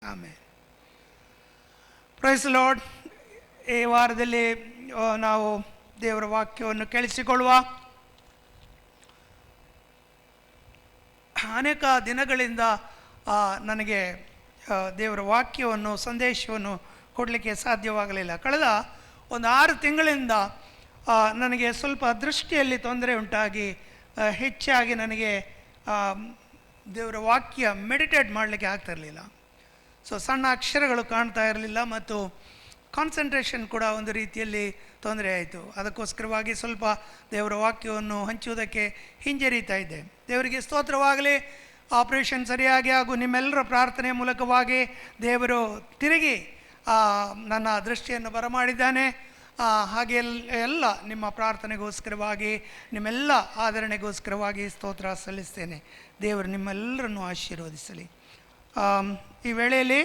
ಆಮೇಲೆ price lord. ಈ ವಾರದಲ್ಲಿ ನಾವು ದೇವರ ವಾಕ್ಯವನ್ನು ಕೇಳಿಸಿಕೊಳ್ಳುವ. ಅನೇಕ ದಿನಗಳಿಂದ ನನಗೆ ದೇವರ ವಾಕ್ಯವನ್ನು ಸಂದೇಶವನ್ನು ಕೊಡಲಿಕ್ಕೆ ಸಾಧ್ಯವಾಗಲಿಲ್ಲ. ಕಳೆದ ಒಂದು 6 ತಿಂಗಳಿಂದ ನನಗೆ ಸ್ವಲ್ಪ ದೃಷ್ಟಿಯಲ್ಲಿ ತೊಂದರೆ ಉಂಟಾಗಿ ಹೆಚ್ಚಾಗಿ ನನಗೆ ದೇವರ ವಾಕ್ಯ ಮೆಡಿಟೇಟ್ ಮಾಡಲಿಕ್ಕೆ ಆಗ್ತಿರಲಿಲ್ಲ. ಸಣ್ಣ ಅಕ್ಷರಗಳು ಕಾಣ್ತಾ ಇರಲಿಲ್ಲ ಮತ್ತು ಕಾನ್ಸಂಟ್ರೇಷನ್ ಕೂಡ ಒಂದು ರೀತಿಯಲ್ಲಿ ತೊಂದರೆ ಆಯಿತು. ಅದಕ್ಕೋಸ್ಕರವಾಗಿ ಸ್ವಲ್ಪ ದೇವರ ವಾಕ್ಯವನ್ನು ಹಂಚುವುದಕ್ಕೆ ಹಿಂಜರಿತಾ ಇದ್ದೆ. ದೇವರಿಗೆ ಸ್ತೋತ್ರವಾಗಲಿ. ಆಪರೇಷನ್ ಸರಿಯಾಗಿ ಹಾಗೂ ನಿಮ್ಮೆಲ್ಲರ ಪ್ರಾರ್ಥನೆ ಮೂಲಕವಾಗಿ ದೇವರು ತಿರುಗಿ ನನ್ನ ದೃಷ್ಟಿಯನ್ನು ಬರಮಾಡಿದ್ದಾನೆ. ಹಾಗೆ ಎಲ್ಲ ನಿಮ್ಮ ಪ್ರಾರ್ಥನೆಗೋಸ್ಕರವಾಗಿ, ನಿಮ್ಮೆಲ್ಲ ಆದರಣೆಗೋಸ್ಕರವಾಗಿ ಸ್ತೋತ್ರ ಸಲ್ಲಿಸ್ತೇನೆ. ದೇವರು ನಿಮ್ಮೆಲ್ಲರನ್ನು ಆಶೀರ್ವದಿಸಲಿ. ಈ ವೇಳೆಯಲ್ಲಿ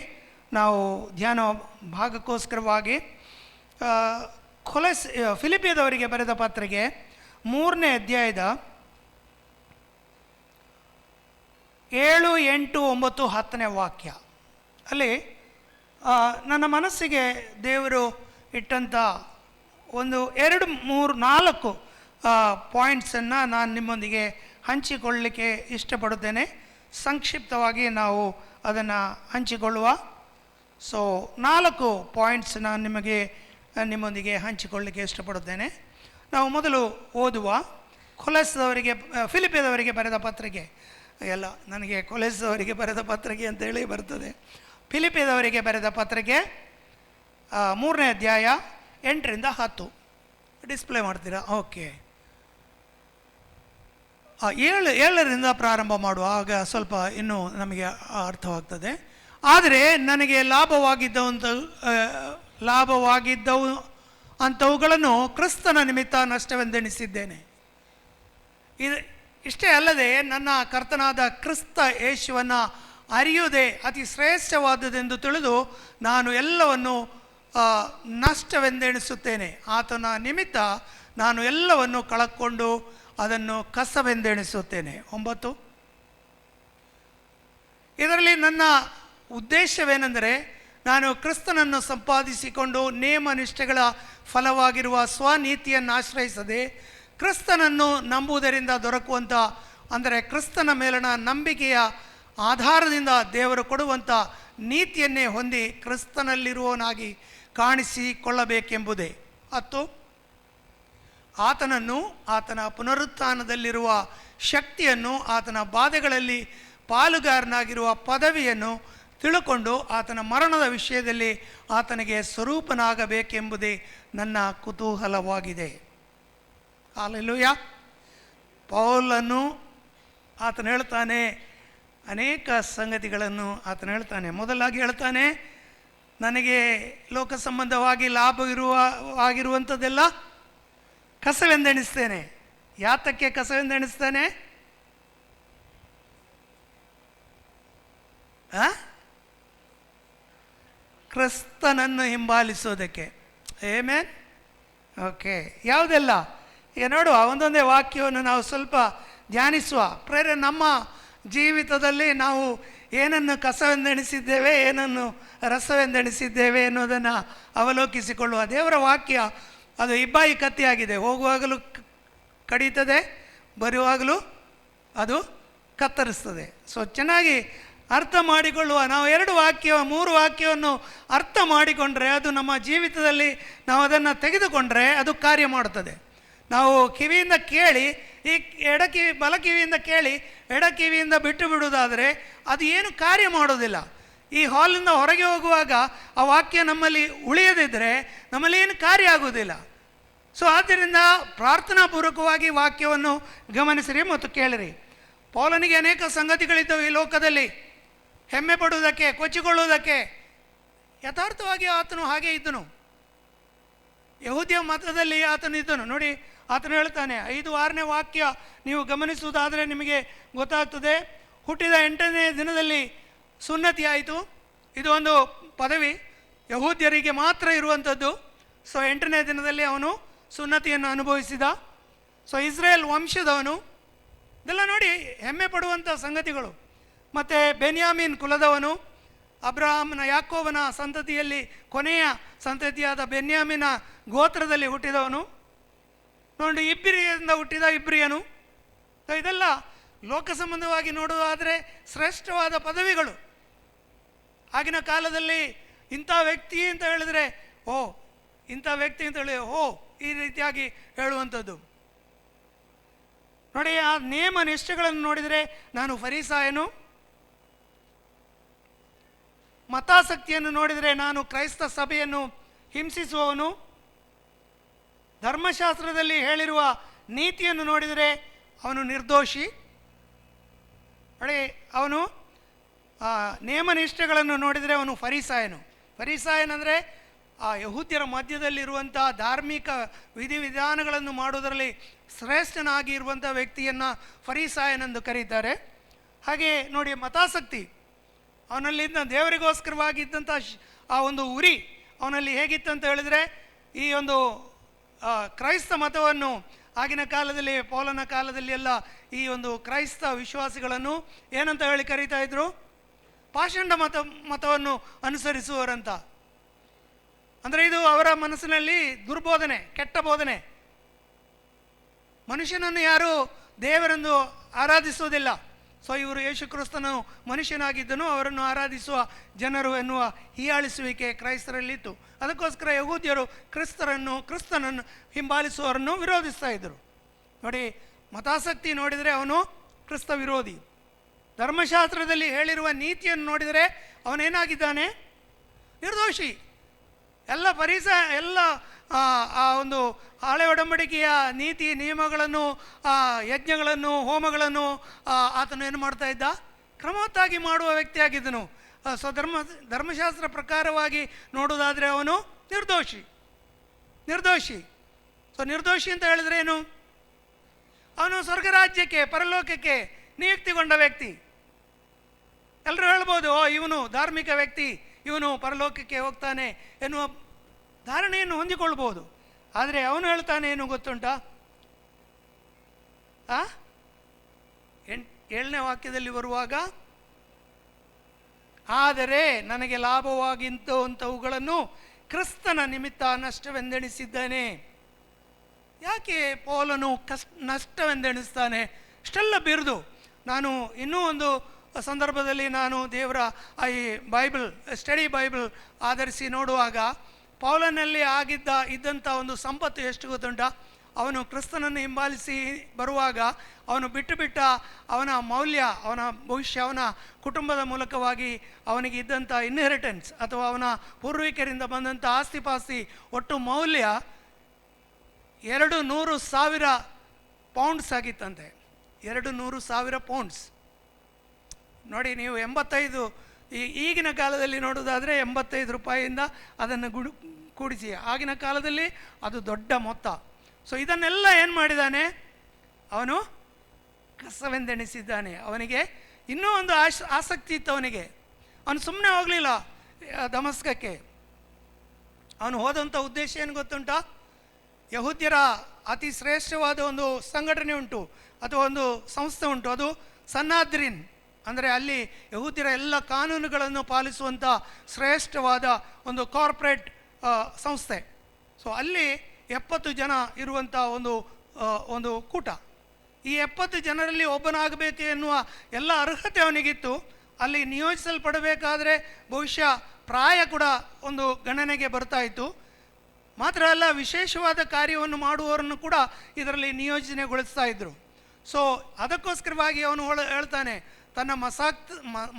ನಾವು ಧ್ಯಾನ ಭಾಗಕ್ಕೋಸ್ಕರವಾಗಿ ಫಿಲಿಪಿಯದವರಿಗೆ ಬರೆದ ಪತ್ರಿಕೆ 3ನೇ ಅಧ್ಯಾಯದ 7, 8, 9, 10ನೇ ವಾಕ್ಯ. ಅಲ್ಲಿ ನನ್ನ ಮನಸ್ಸಿಗೆ ದೇವರು ಇಟ್ಟಂಥ ಒಂದು 2, 3, 4 ಪಾಯಿಂಟ್ಸನ್ನು ನಾನು ನಿಮ್ಮೊಂದಿಗೆ ಹಂಚಿಕೊಳ್ಳಲಿಕ್ಕೆ ಇಷ್ಟಪಡುತ್ತೇನೆ. ಸಂಕ್ಷಿಪ್ತವಾಗಿ ನಾವು ಅದನ್ನು ಹಂಚಿಕೊಳ್ಳುವ. 4 ಪಾಯಿಂಟ್ಸ್ ನಾನು ನಿಮ್ಮೊಂದಿಗೆ ಹಂಚಿಕೊಳ್ಳಲಿಕ್ಕೆ ಇಷ್ಟಪಡುತ್ತೇನೆ. ನಾವು ಮೊದಲು ಓದುವ ಫಿಲಿಪಿಯದವರಿಗೆ ಬರೆದ ಪತ್ರಿಕೆ. ಎಲ್ಲ ನನಗೆ ಕೊಲೆಸದವರಿಗೆ ಬರೆದ ಪತ್ರಿಕೆ ಅಂತೇಳಿ ಬರ್ತದೆ. ಫಿಲಿಪಿಯದವರಿಗೆ ಬರೆದ ಪತ್ರಿಕೆ 3ನೇ ಅಧ್ಯಾಯ 8ರಿಂದ 10. ಡಿಸ್ಪ್ಲೇ ಮಾಡ್ತೀರಾ? ಓಕೆ. 7ರಿಂದ ಪ್ರಾರಂಭ ಮಾಡುವ, ಆಗ ಸ್ವಲ್ಪ ಇನ್ನೂ ನಮಗೆ ಅರ್ಥವಾಗ್ತದೆ. ಆದರೆ ನನಗೆ ಲಾಭವಾಗಿದ್ದವು ಅಂಥವುಗಳನ್ನು ಕ್ರಿಸ್ತನ ನಿಮಿತ್ತ ನಷ್ಟವೆಂದೆಣಿಸಿದ್ದೇನೆ. ಇಷ್ಟೇ ಅಲ್ಲದೆ ನನ್ನ ಕರ್ತನಾದ ಕ್ರಿಸ್ತ ಯೇಸುವನ್ನು ಅರಿಯುವುದೇ ಅತಿ ಶ್ರೇಷ್ಠವಾದುದೆಂದು ತಿಳಿದು ನಾನು ಎಲ್ಲವನ್ನು ನಷ್ಟವೆಂದೆಣಿಸುತ್ತೇನೆ. ಆತನ ನಿಮಿತ್ತ ನಾನು ಎಲ್ಲವನ್ನು ಕಳಕೊಂಡು ಅದನ್ನು ಕಸವೆಂದೆಣಿಸುತ್ತೇನೆ. 9. ಇದರಲ್ಲಿ ನನ್ನ ಉದ್ದೇಶವೇನೆಂದರೆ, ನಾನು ಕ್ರಿಸ್ತನನ್ನು ಸಂಪಾದಿಸಿಕೊಂಡು ನೇಮ ನಿಷ್ಠೆಗಳ ಫಲವಾಗಿರುವ ಸ್ವನೀತಿಯನ್ನು ಆಶ್ರಯಿಸದೆ ಕ್ರಿಸ್ತನನ್ನು ನಂಬುವುದರಿಂದ ದೊರಕುವಂಥ, ಅಂದರೆ ಕ್ರಿಸ್ತನ ಮೇಲಣ ನಂಬಿಕೆಯ ಆಧಾರದಿಂದ ದೇವರು ಕೊಡುವಂಥ ನೀತಿಯನ್ನೇ ಹೊಂದಿ ಕ್ರಿಸ್ತನಲ್ಲಿರುವವನಾಗಿ ಕಾಣಿಸಿಕೊಳ್ಳಬೇಕೆಂಬುದೇ. 10. ಆತನನ್ನು, ಆತನ ಪುನರುತ್ಥಾನದಲ್ಲಿರುವ ಶಕ್ತಿಯನ್ನು, ಆತನ ಬಾಧೆಗಳಲ್ಲಿ ಪಾಲುಗಾರನಾಗಿರುವ ಪದವಿಯನ್ನು ತಿಳುಕೊಂಡು ಆತನ ಮರಣದ ವಿಷಯದಲ್ಲಿ ಆತನಿಗೆ ಸ್ವರೂಪನಾಗಬೇಕೆಂಬುದೇ ನನ್ನ ಕುತೂಹಲವಾಗಿದೆ. ಹಲ್ಲೆಲೂಯಾ. ಪೌಲನು ಆತನು ಹೇಳ್ತಾನೆ, ಅನೇಕ ಸಂಗತಿಗಳನ್ನು ಆತನು ಹೇಳ್ತಾನೆ. ಮೊದಲಾಗಿ ಹೇಳ್ತಾನೆ, ನನಗೆ ಲೋಕ ಸಂಬಂಧವಾಗಿ ಆಗಿರುವಂಥದ್ದೆಲ್ಲ ಕಸವೆಂದೆಣಿಸ್ತೇನೆ. ಯಾತಕ್ಕೆ ಕಸವೆಂದೆಣಿಸ್ತಾನೆ? ಕ್ರಿಸ್ತನನ್ನು ಹಿಂಬಾಲಿಸೋದಕ್ಕೆ. ಆಮೆನ್. ಓಕೆ. ಯಾವುದೆಲ್ಲ ಈಗ ನೋಡುವ, ಒಂದೊಂದೇ ವಾಕ್ಯವನ್ನು ನಾವು ಸ್ವಲ್ಪ ಧ್ಯಾನಿಸುವ. ನಮ್ಮ ಜೀವಿತದಲ್ಲಿ ನಾವು ಏನನ್ನು ಕಸವೆಂದೆಣಿಸಿದ್ದೇವೆ, ಏನನ್ನು ರಸವೆಂದೆಣಿಸಿದ್ದೇವೆ ಎನ್ನುವುದನ್ನು ಅವಲೋಕಿಸಿಕೊಳ್ಳುವ. ದೇವರ ವಾಕ್ಯ ಅದು ಇಬ್ಬಾಯಿ ಕತ್ತಿಯಾಗಿದೆ. ಹೋಗುವಾಗಲೂ ಕಡಿತದೆ, ಬರುವಾಗಲೂ ಅದು ಕತ್ತರಿಸ್ತದೆ. ಚೆನ್ನಾಗಿ ಅರ್ಥ ಮಾಡಿಕೊಳ್ಳುವ. ನಾವು 2 ವಾಕ್ಯ 3 ವಾಕ್ಯವನ್ನು ಅರ್ಥ ಮಾಡಿಕೊಂಡ್ರೆ, ಅದು ನಮ್ಮ ಜೀವಿತದಲ್ಲಿ ನಾವು ಅದನ್ನು ತೆಗೆದುಕೊಂಡ್ರೆ ಅದು ಕಾರ್ಯ ಮಾಡುತ್ತದೆ. ನಾವು ಕಿವಿಯಿಂದ ಕೇಳಿ, ಈ ಬಲ ಕಿವಿಯಿಂದ ಕೇಳಿ ಎಡ ಕಿವಿಯಿಂದ ಬಿಟ್ಟು ಬಿಡುವುದಾದರೆ ಅದು ಏನು ಕಾರ್ಯ ಮಾಡೋದಿಲ್ಲ. ಈ ಹಾಲಿಂದ ಹೊರಗೆ ಹೋಗುವಾಗ ಆ ವಾಕ್ಯ ನಮ್ಮಲ್ಲಿ ಉಳಿಯದಿದ್ದರೆ ನಮ್ಮಲ್ಲಿ ಏನು ಕಾರ್ಯ ಆಗುವುದಿಲ್ಲ. ಆದ್ದರಿಂದ ಪ್ರಾರ್ಥನಾಪೂರ್ವಕವಾಗಿ ವಾಕ್ಯವನ್ನು ಗಮನಿಸಿರಿ ಮತ್ತು ಕೇಳಿರಿ. ಪೌಲನಿಗೆ ಅನೇಕ ಸಂಗತಿಗಳಿದ್ದವು ಈ ಲೋಕದಲ್ಲಿ. ಹೆಮ್ಮೆ ಪಡುವುದಕ್ಕೆ, ಕೊಚ್ಚಿಕೊಳ್ಳುವುದಕ್ಕೆ. ಯಥಾರ್ಥವಾಗಿ ಆತನು ಹಾಗೆ ಇದ್ದನು. ಯಹೂದ್ಯ ಮತದಲ್ಲಿ ಆತನು ಇದ್ದನು. ನೋಡಿ, ಆತನು ಹೇಳ್ತಾನೆ, 5-6ನೇ ವಾಕ್ಯ ನೀವು ಗಮನಿಸುವುದಾದರೆ ನಿಮಗೆ ಗೊತ್ತಾಗ್ತದೆ. ಹುಟ್ಟಿದ 8ನೇ ದಿನದಲ್ಲಿ ಸುನ್ನತಿ ಆಯಿತು. ಇದು ಒಂದು ಪದವಿ ಯಹೂದ್ಯರಿಗೆ ಮಾತ್ರ ಇರುವಂಥದ್ದು. 8ನೇ ದಿನದಲ್ಲಿ ಅವನು ಸುನ್ನತಿಯನ್ನು ಅನುಭವಿಸಿದ. ಇಸ್ರೇಲ್ ವಂಶದವನು. ಇದೆಲ್ಲ ನೋಡಿ ಹೆಮ್ಮೆ ಪಡುವಂಥ ಸಂಗತಿಗಳು. ಮತ್ತು ಬೆನ್ಯಾಮೀನ್ ಕುಲದವನು, ಅಬ್ರಹಾಮನ ಯಾಕೋಬನ ಸಂತತಿಯಲ್ಲಿ ಕೊನೆಯ ಸಂತತಿಯಾದ ಬೆನ್ಯಾಮಿನ ಗೋತ್ರದಲ್ಲಿ ಹುಟ್ಟಿದವನು. ನೋಡಿ, ಇಬ್ರಿಯಿಂದ ಹುಟ್ಟಿದ ಇಬ್ರಿಯನು. ಇದೆಲ್ಲ ಲೋಕ ಸಂಬಂಧವಾಗಿ ನೋಡುವುದಾದರೆ ಶ್ರೇಷ್ಠವಾದ ಪದವಿಗಳು. ಆಗಿನ ಕಾಲದಲ್ಲಿ ಇಂಥ ವ್ಯಕ್ತಿ ಅಂತ ಹೇಳಿದ್ರೆ ಓ, ಇಂಥ ವ್ಯಕ್ತಿ ಅಂತ ಹೇಳಿ ಓ, ಈ ರೀತಿಯಾಗಿ ಹೇಳುವಂಥದ್ದು. ನೋಡಿ, ಆ ನೇಮ ನಿಷ್ಠೆಗಳನ್ನು ನೋಡಿದರೆ ನಾನು ಫರಿಸಾಯನು, ಮತಾಸಕ್ತಿಯನ್ನು ನೋಡಿದರೆ ನಾನು ಕ್ರೈಸ್ತ ಸಭೆಯನ್ನು ಹಿಂಸಿಸುವವನು, ಧರ್ಮಶಾಸ್ತ್ರದಲ್ಲಿ ಹೇಳಿರುವ ನೀತಿಯನ್ನು ನೋಡಿದರೆ ಅವನು ನಿರ್ದೋಷಿ. ನೋಡಿ, ಅವನು ನೇಮನಿಷ್ಠೆಗಳನ್ನು ನೋಡಿದರೆ ಅವನು ಫರಿಸಾಯನು. ಫರಿಸಾಯನಂದರೆ ಆ ಯಹೂದ್ಯರ ಮಧ್ಯದಲ್ಲಿರುವಂಥ ಧಾರ್ಮಿಕ ವಿಧಿವಿಧಾನಗಳನ್ನು ಮಾಡುವುದರಲ್ಲಿ ಶ್ರೇಷ್ಠನಾಗಿ ಇರುವಂಥ ವ್ಯಕ್ತಿಯನ್ನು ಫರಿಸಾಯನೆಂದು ಕರೀತಾರೆ. ಹಾಗೆ ನೋಡಿ, ಮತಾಸಕ್ತಿ, ಅವನಲ್ಲಿದ್ದ ದೇವರಿಗೋಸ್ಕರವಾಗಿದ್ದಂಥ ಆ ಒಂದು ಉರಿ ಅವನಲ್ಲಿ ಹೇಗಿತ್ತಂತ ಹೇಳಿದರೆ, ಈ ಒಂದು ಕ್ರೈಸ್ತ ಮತವನ್ನು ಆಗಿನ ಕಾಲದಲ್ಲಿ, ಪೌಲನ ಕಾಲದಲ್ಲಿ ಎಲ್ಲ ಈ ಒಂದು ಕ್ರೈಸ್ತ ವಿಶ್ವಾಸಿಗಳನ್ನು ಏನಂತ ಹೇಳಿ ಕರೀತಾ ಇದ್ರು? ಪಾಷಂಡ ಮತವನ್ನು ಅನುಸರಿಸುವವರಂತ. ಅಂದರೆ ಇದು ಅವರ ಮನಸ್ಸಿನಲ್ಲಿ ದುರ್ಬೋಧನೆ, ಕೆಟ್ಟ ಬೋಧನೆ. ಮನುಷ್ಯನನ್ನು ಯಾರು ದೇವರೆಂದು ಆರಾಧಿಸುವುದಿಲ್ಲ. ಸೊ ಇವರು ಯೇಸು ಕ್ರಿಸ್ತನು ಮನುಷ್ಯನಾಗಿದ್ದನು, ಅವರನ್ನು ಆರಾಧಿಸುವ ಜನರು ಎನ್ನುವ ಹೀಯಾಳಿಸುವಿಕೆ ಕ್ರೈಸ್ತರಲ್ಲಿತ್ತು. ಅದಕ್ಕೋಸ್ಕರ ಯಹೂದ್ಯರು ಕ್ರಿಸ್ತನನ್ನು ಹಿಂಬಾಲಿಸುವವರನ್ನು ವಿರೋಧಿಸ್ತಾ ಇದ್ದರು. ನೋಡಿ, ಮತಾಸಕ್ತಿ ನೋಡಿದರೆ ಅವನು ಕ್ರಿಸ್ತ ವಿರೋಧಿ. ಧರ್ಮಶಾಸ್ತ್ರದಲ್ಲಿ ಹೇಳಿರುವ ನೀತಿಯನ್ನು ನೋಡಿದರೆ ಅವನೇನಾಗಿದ್ದಾನೆ? ನಿರ್ದೋಷಿ. ಎಲ್ಲ ಆ ಒಂದು ಹಳೆ ಒಡಂಬಡಿಕೆಯ ನೀತಿ ನಿಯಮಗಳನ್ನು, ಯಜ್ಞಗಳನ್ನು, ಹೋಮಗಳನ್ನು ಆತನು ಏನು ಮಾಡ್ತಾ ಇದ್ದ? ಕ್ರಮವತ್ತಾಗಿ ಮಾಡುವ ವ್ಯಕ್ತಿಯಾಗಿದ್ದನು. ಸೊ ಧರ್ಮಶಾಸ್ತ್ರ ಪ್ರಕಾರವಾಗಿ ನೋಡುವುದಾದರೆ ಅವನು ನಿರ್ದೋಷಿ. ಸೊ ನಿರ್ದೋಷಿ ಅಂತ ಹೇಳಿದ್ರೆ ಏನು? ಅವನು ಸ್ವರ್ಗರಾಜ್ಯಕ್ಕೆ, ಪರಲೋಕಕ್ಕೆ ನಿಯುಕ್ತಿಗೊಂಡ ವ್ಯಕ್ತಿ. ಎಲ್ಲರೂ ಹೇಳ್ಬೋದು, ಓ ಇವನು ಧಾರ್ಮಿಕ ವ್ಯಕ್ತಿ, ಇವನು ಪರಲೋಕಕ್ಕೆ ಹೋಗ್ತಾನೆ ಎನ್ನುವ ಧಾರಣೆಯನ್ನು ಹೊಂದಿಕೊಳ್ಬೋದು. ಆದರೆ ಅವನು ಹೇಳ್ತಾನೆ ಏನು ಗೊತ್ತುಂಟಾ? 7ನೇ ವಾಕ್ಯದಲ್ಲಿ ಬರುವಾಗ, ಆದರೆ ನನಗೆ ಲಾಭವಾಗಿಂತವುಗಳನ್ನು ಕ್ರಿಸ್ತನ ನಿಮಿತ್ತ ನಷ್ಟವೆಂದೆಣಿಸಿದ್ದಾನೆ. ಯಾಕೆ ಪೌಲನು ನಷ್ಟವೆಂದೆಣಿಸ್ತಾನೆ? ಇಷ್ಟೆಲ್ಲ ಬಿರುದು. ನಾನು ಇನ್ನೂ ಒಂದು ಸಂದರ್ಭದಲ್ಲಿ ನಾನು ದೇವರ ಈ ಸ್ಟಡಿ ಬೈಬಲ್ ಆಧರಿಸಿ ನೋಡುವಾಗ ಪೌಲನಲ್ಲಿ ಇದ್ದಂಥ ಒಂದು ಸಂಪತ್ತು ಎಷ್ಟು ಗೊತ್ತುಂಟ? ಅವನು ಕ್ರಿಸ್ತನನ್ನು ಹಿಂಬಾಲಿಸಿ ಬರುವಾಗ ಅವನು ಬಿಟ್ಟ ಅವನ ಮೌಲ್ಯ, ಅವನ ಭವಿಷ್ಯ, ಅವನ ಕುಟುಂಬದ ಮೂಲಕವಾಗಿ ಅವನಿಗೆ ಇದ್ದಂಥ ಇನ್ಹೆರಿಟೆನ್ಸ್ ಅಥವಾ ಅವನ ಪೂರ್ವಿಕರಿಂದ ಬಂದಂಥ ಆಸ್ತಿಪಾಸ್ತಿ ಒಟ್ಟು ಮೌಲ್ಯ 200,000 ಪೌಂಡ್ಸ್ ಆಗಿತ್ತಂತೆ. 200,000 ಪೌಂಡ್ಸ್. ನೋಡಿ, ನೀವು 85 ಈಗಿನ ಕಾಲದಲ್ಲಿ ನೋಡೋದಾದರೆ 85 ರೂಪಾಯಿಯಿಂದ ಅದನ್ನು ಕೂಡಿಸಿ, ಆಗಿನ ಕಾಲದಲ್ಲಿ ಅದು ದೊಡ್ಡ ಮೊತ್ತ. ಸೊ ಇದನ್ನೆಲ್ಲ ಏನು ಮಾಡಿದ್ದಾನೆ? ಅವನು ಕಸವೆಂದೆಣಿಸಿದ್ದಾನೆ. ಅವನಿಗೆ ಇನ್ನೂ ಒಂದು ಆಸಕ್ತಿ ಇತ್ತು ಅವನಿಗೆ. ಅವನು ಸುಮ್ಮನೆ ಹೋಗಲಿಲ್ಲ ದಮಸ್ಕಕ್ಕೆ. ಅವನು ಹೋದಂಥ ಉದ್ದೇಶ ಏನು ಗೊತ್ತುಂಟ? ಯಹೂದ್ಯರ ಅತಿ ಶ್ರೇಷ್ಠವಾದ ಒಂದು ಸಂಘಟನೆ ಉಂಟು ಅಥವಾ ಒಂದು ಸಂಸ್ಥೆ ಉಂಟು, ಅದು ಸನ್ನಾದ್ರಿನ್. ಅಂದರೆ ಅಲ್ಲಿ ಯಹೂದ್ಯರ ಎಲ್ಲ ಕಾನೂನುಗಳನ್ನು ಪಾಲಿಸುವಂಥ ಶ್ರೇಷ್ಠವಾದ ಒಂದು ಕಾರ್ಪೊರೇಟ್ ಸಂಸ್ಥೆ. ಸೊ ಅಲ್ಲಿ 70 ಜನ ಇರುವಂಥ ಒಂದು ಕೂಟ. ಈ 70 ಜನರಲ್ಲಿ ಒಬ್ಬನಾಗಬೇಕು ಎನ್ನುವ ಎಲ್ಲ ಅರ್ಹತೆ ಅವನಿಗಿತ್ತು. ಅಲ್ಲಿ ನಿಯೋಜಿಸಲ್ಪಡಬೇಕಾದ್ರೆ ಬಹುಶಃ ಪ್ರಾಯ ಕೂಡ ಒಂದು ಗಣನೆಗೆ ಬರ್ತಾ ಇತ್ತು. ಮಾತ್ರ ಅಲ್ಲ, ವಿಶೇಷವಾದ ಕಾರ್ಯವನ್ನು ಮಾಡುವವರನ್ನು ಕೂಡ ಇದರಲ್ಲಿ ನಿಯೋಜನೆಗೊಳಿಸ್ತಾ ಇದ್ದರು. ಸೊ ಅದಕ್ಕೋಸ್ಕರವಾಗಿ ಅವನು ಹೇಳ್ತಾನೆ, ತನ್ನ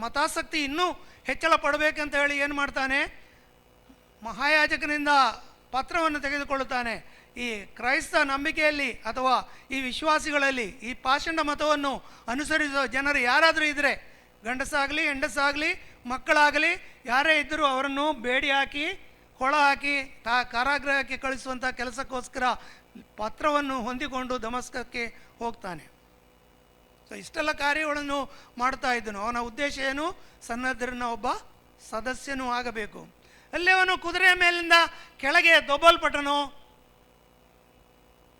ಮತಾಸಕ್ತಿ ಇನ್ನೂ ಹೆಚ್ಚಳ ಪಡಬೇಕಂತ ಹೇಳಿ ಏನು ಮಾಡ್ತಾನೆ? ಮಹಾಯಾಜಕನಿಂದ ಪತ್ರವನ್ನು ತೆಗೆದುಕೊಳ್ಳುತ್ತಾನೆ. ಈ ಕ್ರೈಸ್ತ ನಂಬಿಕೆಯಲ್ಲಿ ಅಥವಾ ಈ ವಿಶ್ವಾಸಿಗಳಲ್ಲಿ ಈ ಪಾಷಂಡ ಮತವನ್ನು ಅನುಸರಿಸುವ ಜನರು ಯಾರಾದರೂ ಇದ್ದರೆ, ಗಂಡಸಾಗಲಿ ಹೆಂಡಸಾಗಲಿ ಮಕ್ಕಳಾಗಲಿ ಯಾರೇ ಇದ್ದರೂ ಅವರನ್ನು ಬೇಡಿ ಹಾಕಿ ಕೊಳ ಹಾಕಿ ಕಾರಾಗೃಹಕ್ಕೆ ಕಳಿಸುವಂಥ ಕೆಲಸಕ್ಕೋಸ್ಕರ ಪತ್ರವನ್ನು ಹೊಂದಿಕೊಂಡು ದಮಸ್ಕಕ್ಕೆ ಹೋಗ್ತಾನೆ. ಸೊ ಇಷ್ಟೆಲ್ಲ ಕಾರ್ಯಗಳನ್ನು ಮಾಡ್ತಾ ಇದ್ದನು. ಅವನ ಉದ್ದೇಶ ಏನು? ಸನ್ನದ್ಧರನ್ನ ಒಬ್ಬ ಸದಸ್ಯನೂ ಆಗಬೇಕು. ಅಲ್ಲಿ ಅವನು ಕುದುರೆಯ ಮೇಲಿಂದ ಕೆಳಗೆ ದೊಬ್ಬಲ್ಪಟ್ಟನು.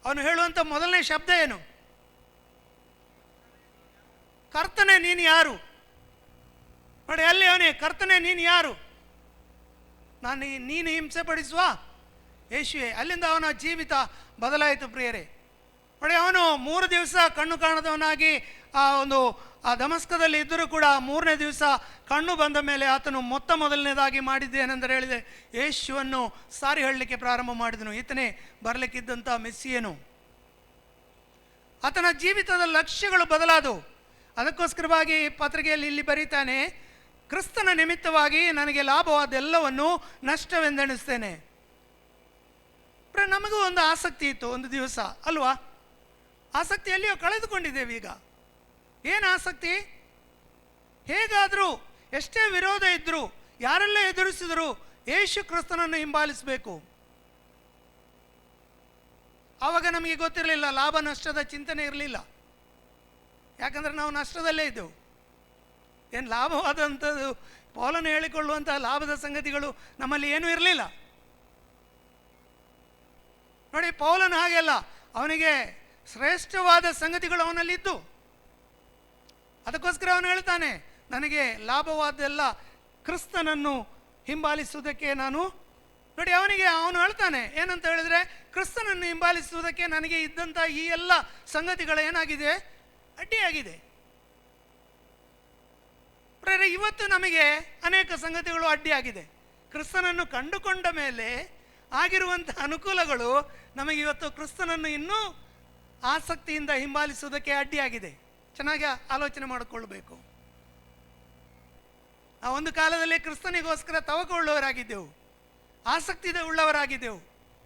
ಅವನು ಹೇಳುವಂಥ ಮೊದಲನೇ ಶಬ್ದ ಏನು? ಕರ್ತನೆ, ನೀನು ಯಾರು? ನೋಡಿ, ಅಲ್ಲಿ ಅವನೇ, ಕರ್ತನೆ ನೀನು ಯಾರು, ನೀನು ಹಿಂಸೆ ಪಡಿಸುವ ಯೇಸುವೆ. ಅಲ್ಲಿಂದ ಅವನ ಜೀವಿತ ಬದಲಾಯಿತು ಪ್ರಿಯರೇ. ನೋಡಿ, ಅವನು 3 ದಿವಸ ಕಣ್ಣು ಕಾಣದವನಾಗಿ ಆ ದಮಸ್ಕದಲ್ಲಿ ಇದ್ದರೂ ಕೂಡ 3ನೇ ದಿವಸ ಕಣ್ಣು ಬಂದ ಮೇಲೆ ಆತನು ಮೊದಲನೇದಾಗಿ ಮಾಡಿದ್ದೇನೆಂದರೆ ಹೇಳಿದೆ, ಯೇಸುವನ್ನು ಸಾರಿ ಹೇಳಲಿಕ್ಕೆ ಪ್ರಾರಂಭ ಮಾಡಿದನು. ಈತನೇ ಬರಲಿಕ್ಕಿದ್ದಂಥ ಮೆಸ್ಸಿಯನು. ಆತನ ಜೀವಿತದ ಲಕ್ಷ್ಯಗಳು ಬದಲಾದವು. ಅದಕ್ಕೋಸ್ಕರವಾಗಿ ಪತ್ರಿಕೆಯಲ್ಲಿ ಇಲ್ಲಿ ಬರೀತಾನೆ, ಕ್ರಿಸ್ತನ ನಿಮಿತ್ತವಾಗಿ ನನಗೆ ಲಾಭವಾದೆಲ್ಲವನ್ನು ನಷ್ಟವೆಂದೆಣಿಸ್ತೇನೆ. ನಮಗೂ ಒಂದು ಆಸಕ್ತಿ ಇತ್ತು ಒಂದು ದಿವಸ ಅಲ್ವಾ? ಆಸಕ್ತಿ ಎಲ್ಲಿಯೋ ಕಳೆದುಕೊಂಡಿದ್ದೇವೆ ಈಗ. ಏನು ಆಸಕ್ತಿ? ಹೇಗಾದರೂ, ಎಷ್ಟೇ ವಿರೋಧ ಇದ್ದರೂ, ಯಾರೆಲ್ಲ ಎದುರಿಸಿದರೂ ಯೇಸು ಕ್ರಿಸ್ತನನ್ನು ಹಿಂಬಾಲಿಸಬೇಕು. ಆವಾಗ ನಮಗೆ ಗೊತ್ತಿರಲಿಲ್ಲ, ಲಾಭ ನಷ್ಟದ ಚಿಂತನೆ ಇರಲಿಲ್ಲ. ಯಾಕಂದರೆ ನಾವು ನಷ್ಟದಲ್ಲೇ ಇದ್ದೆವು. ಏನು ಲಾಭವಾದಂಥದ್ದು, ಪೌಲನು ಹೇಳಿಕೊಳ್ಳುವಂಥ ಲಾಭದ ಸಂಗತಿಗಳು ನಮ್ಮಲ್ಲಿ ಏನೂ ಇರಲಿಲ್ಲ. ನೋಡಿ, ಪೌಲನು ಹಾಗೆಲ್ಲ, ಅವನಿಗೆ ಶ್ರೇಷ್ಠವಾದ ಸಂಗತಿಗಳು ಅವನಲ್ಲಿದ್ದು. ಅದಕ್ಕೋಸ್ಕರ ಅವನು ಹೇಳ್ತಾನೆ, ನನಗೆ ಲಾಭವಾದೆಲ್ಲ ಕ್ರಿಸ್ತನನ್ನು ಹಿಂಬಾಲಿಸುವುದಕ್ಕೆ ನಾನು. ನೋಡಿ, ಅವನು ಹೇಳ್ತಾನೆ ಏನಂತ ಹೇಳಿದ್ರೆ, ಕ್ರಿಸ್ತನನ್ನು ಹಿಂಬಾಲಿಸುವುದಕ್ಕೆ ನನಗೆ ಇದ್ದಂಥ ಈ ಎಲ್ಲ ಸಂಗತಿಗಳು ಏನಾಗಿದೆ, ಅಡ್ಡಿಯಾಗಿದೆ. ಇವತ್ತು ನಮಗೆ ಅನೇಕ ಸಂಗತಿಗಳು ಅಡ್ಡಿಯಾಗಿದೆ. ಕ್ರಿಸ್ತನನ್ನು ಕಂಡುಕೊಂಡ ಮೇಲೆ ಆಗಿರುವಂಥ ಅನುಕೂಲಗಳು ನಮಗೆ ಇವತ್ತು ಕ್ರಿಸ್ತನನ್ನು ಇನ್ನೂ ಆಸಕ್ತಿಯಿಂದ ಹಿಂಬಾಲಿಸುವುದಕ್ಕೆ ಅಡ್ಡಿಯಾಗಿದೆ. ಚೆನ್ನಾಗಿ ಆಲೋಚನೆ ಮಾಡಿಕೊಳ್ಳಬೇಕು. ಆ ಒಂದು ಕಾಲದಲ್ಲಿ ಕ್ರಿಸ್ತನಿಗೋಸ್ಕರ ತವಕೊಳ್ಳುವವರಾಗಿದ್ದೆವು, ಆಸಕ್ತಿ ಉಳ್ಳವರಾಗಿದ್ದೆವು.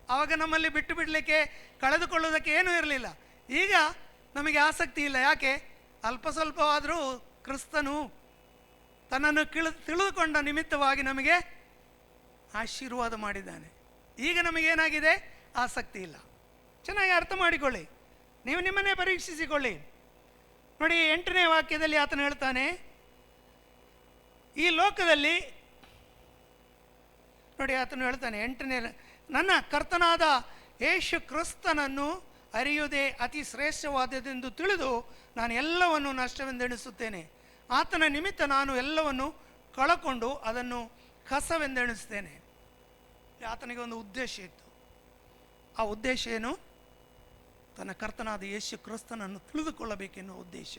ಆವಾಗ ನಮ್ಮಲ್ಲಿ ಬಿಟ್ಟು ಬಿಡಲಿಕ್ಕೆ, ಕಳೆದುಕೊಳ್ಳೋದಕ್ಕೆ ಏನೂ ಇರಲಿಲ್ಲ. ಈಗ ನಮಗೆ ಆಸಕ್ತಿ ಇಲ್ಲ. ಯಾಕೆ? ಅಲ್ಪ ಸ್ವಲ್ಪವಾದರೂ ಕ್ರಿಸ್ತನು ತನ್ನನ್ನು ತಿಳಿದುಕೊಂಡ ನಿಮಿತ್ತವಾಗಿ ನಮಗೆ ಆಶೀರ್ವಾದ ಮಾಡಿದ್ದಾನೆ. ಈಗ ನಮಗೇನಾಗಿದೆ? ಆಸಕ್ತಿ ಇಲ್ಲ. ಚೆನ್ನಾಗಿ ಅರ್ಥ ಮಾಡಿಕೊಳ್ಳಿ, ನೀವು ನಿಮ್ಮನ್ನೇ ಪರೀಕ್ಷಿಸಿಕೊಳ್ಳಿ. ನೋಡಿ, 8ನೇ ವಾಕ್ಯದಲ್ಲಿ ಆತನು ಹೇಳ್ತಾನೆ, ಈ ಲೋಕದಲ್ಲಿ ನೋಡಿ, ಆತನು ಹೇಳ್ತಾನೆ 8ನೇ, ನನ್ನ ಕರ್ತನಾದ ಯೇಸು ಕ್ರಿಸ್ತನನ್ನು ಅರಿಯುವುದೇ ಅತಿ ಶ್ರೇಷ್ಠವಾದದೆಂದು ತಿಳಿದು ನಾನು ಎಲ್ಲವನ್ನು ನಷ್ಟವೆಂದೆಣಿಸುತ್ತೇನೆ. ಆತನ ನಿಮಿತ್ತ ನಾನು ಎಲ್ಲವನ್ನು ಕಳಕೊಂಡು ಅದನ್ನು ಕಸವೆಂದೆಣಿಸ್ತೇನೆ. ಆತನಿಗೆ ಒಂದು ಉದ್ದೇಶ ಇತ್ತು. ಆ ಉದ್ದೇಶ ಏನು? ತನ್ನ ಕರ್ತನಾದ ಯೇಸು ಕ್ರಿಸ್ತನನ್ನು ತಿಳಿದುಕೊಳ್ಳಬೇಕೆನ್ನುವ ಉದ್ದೇಶ.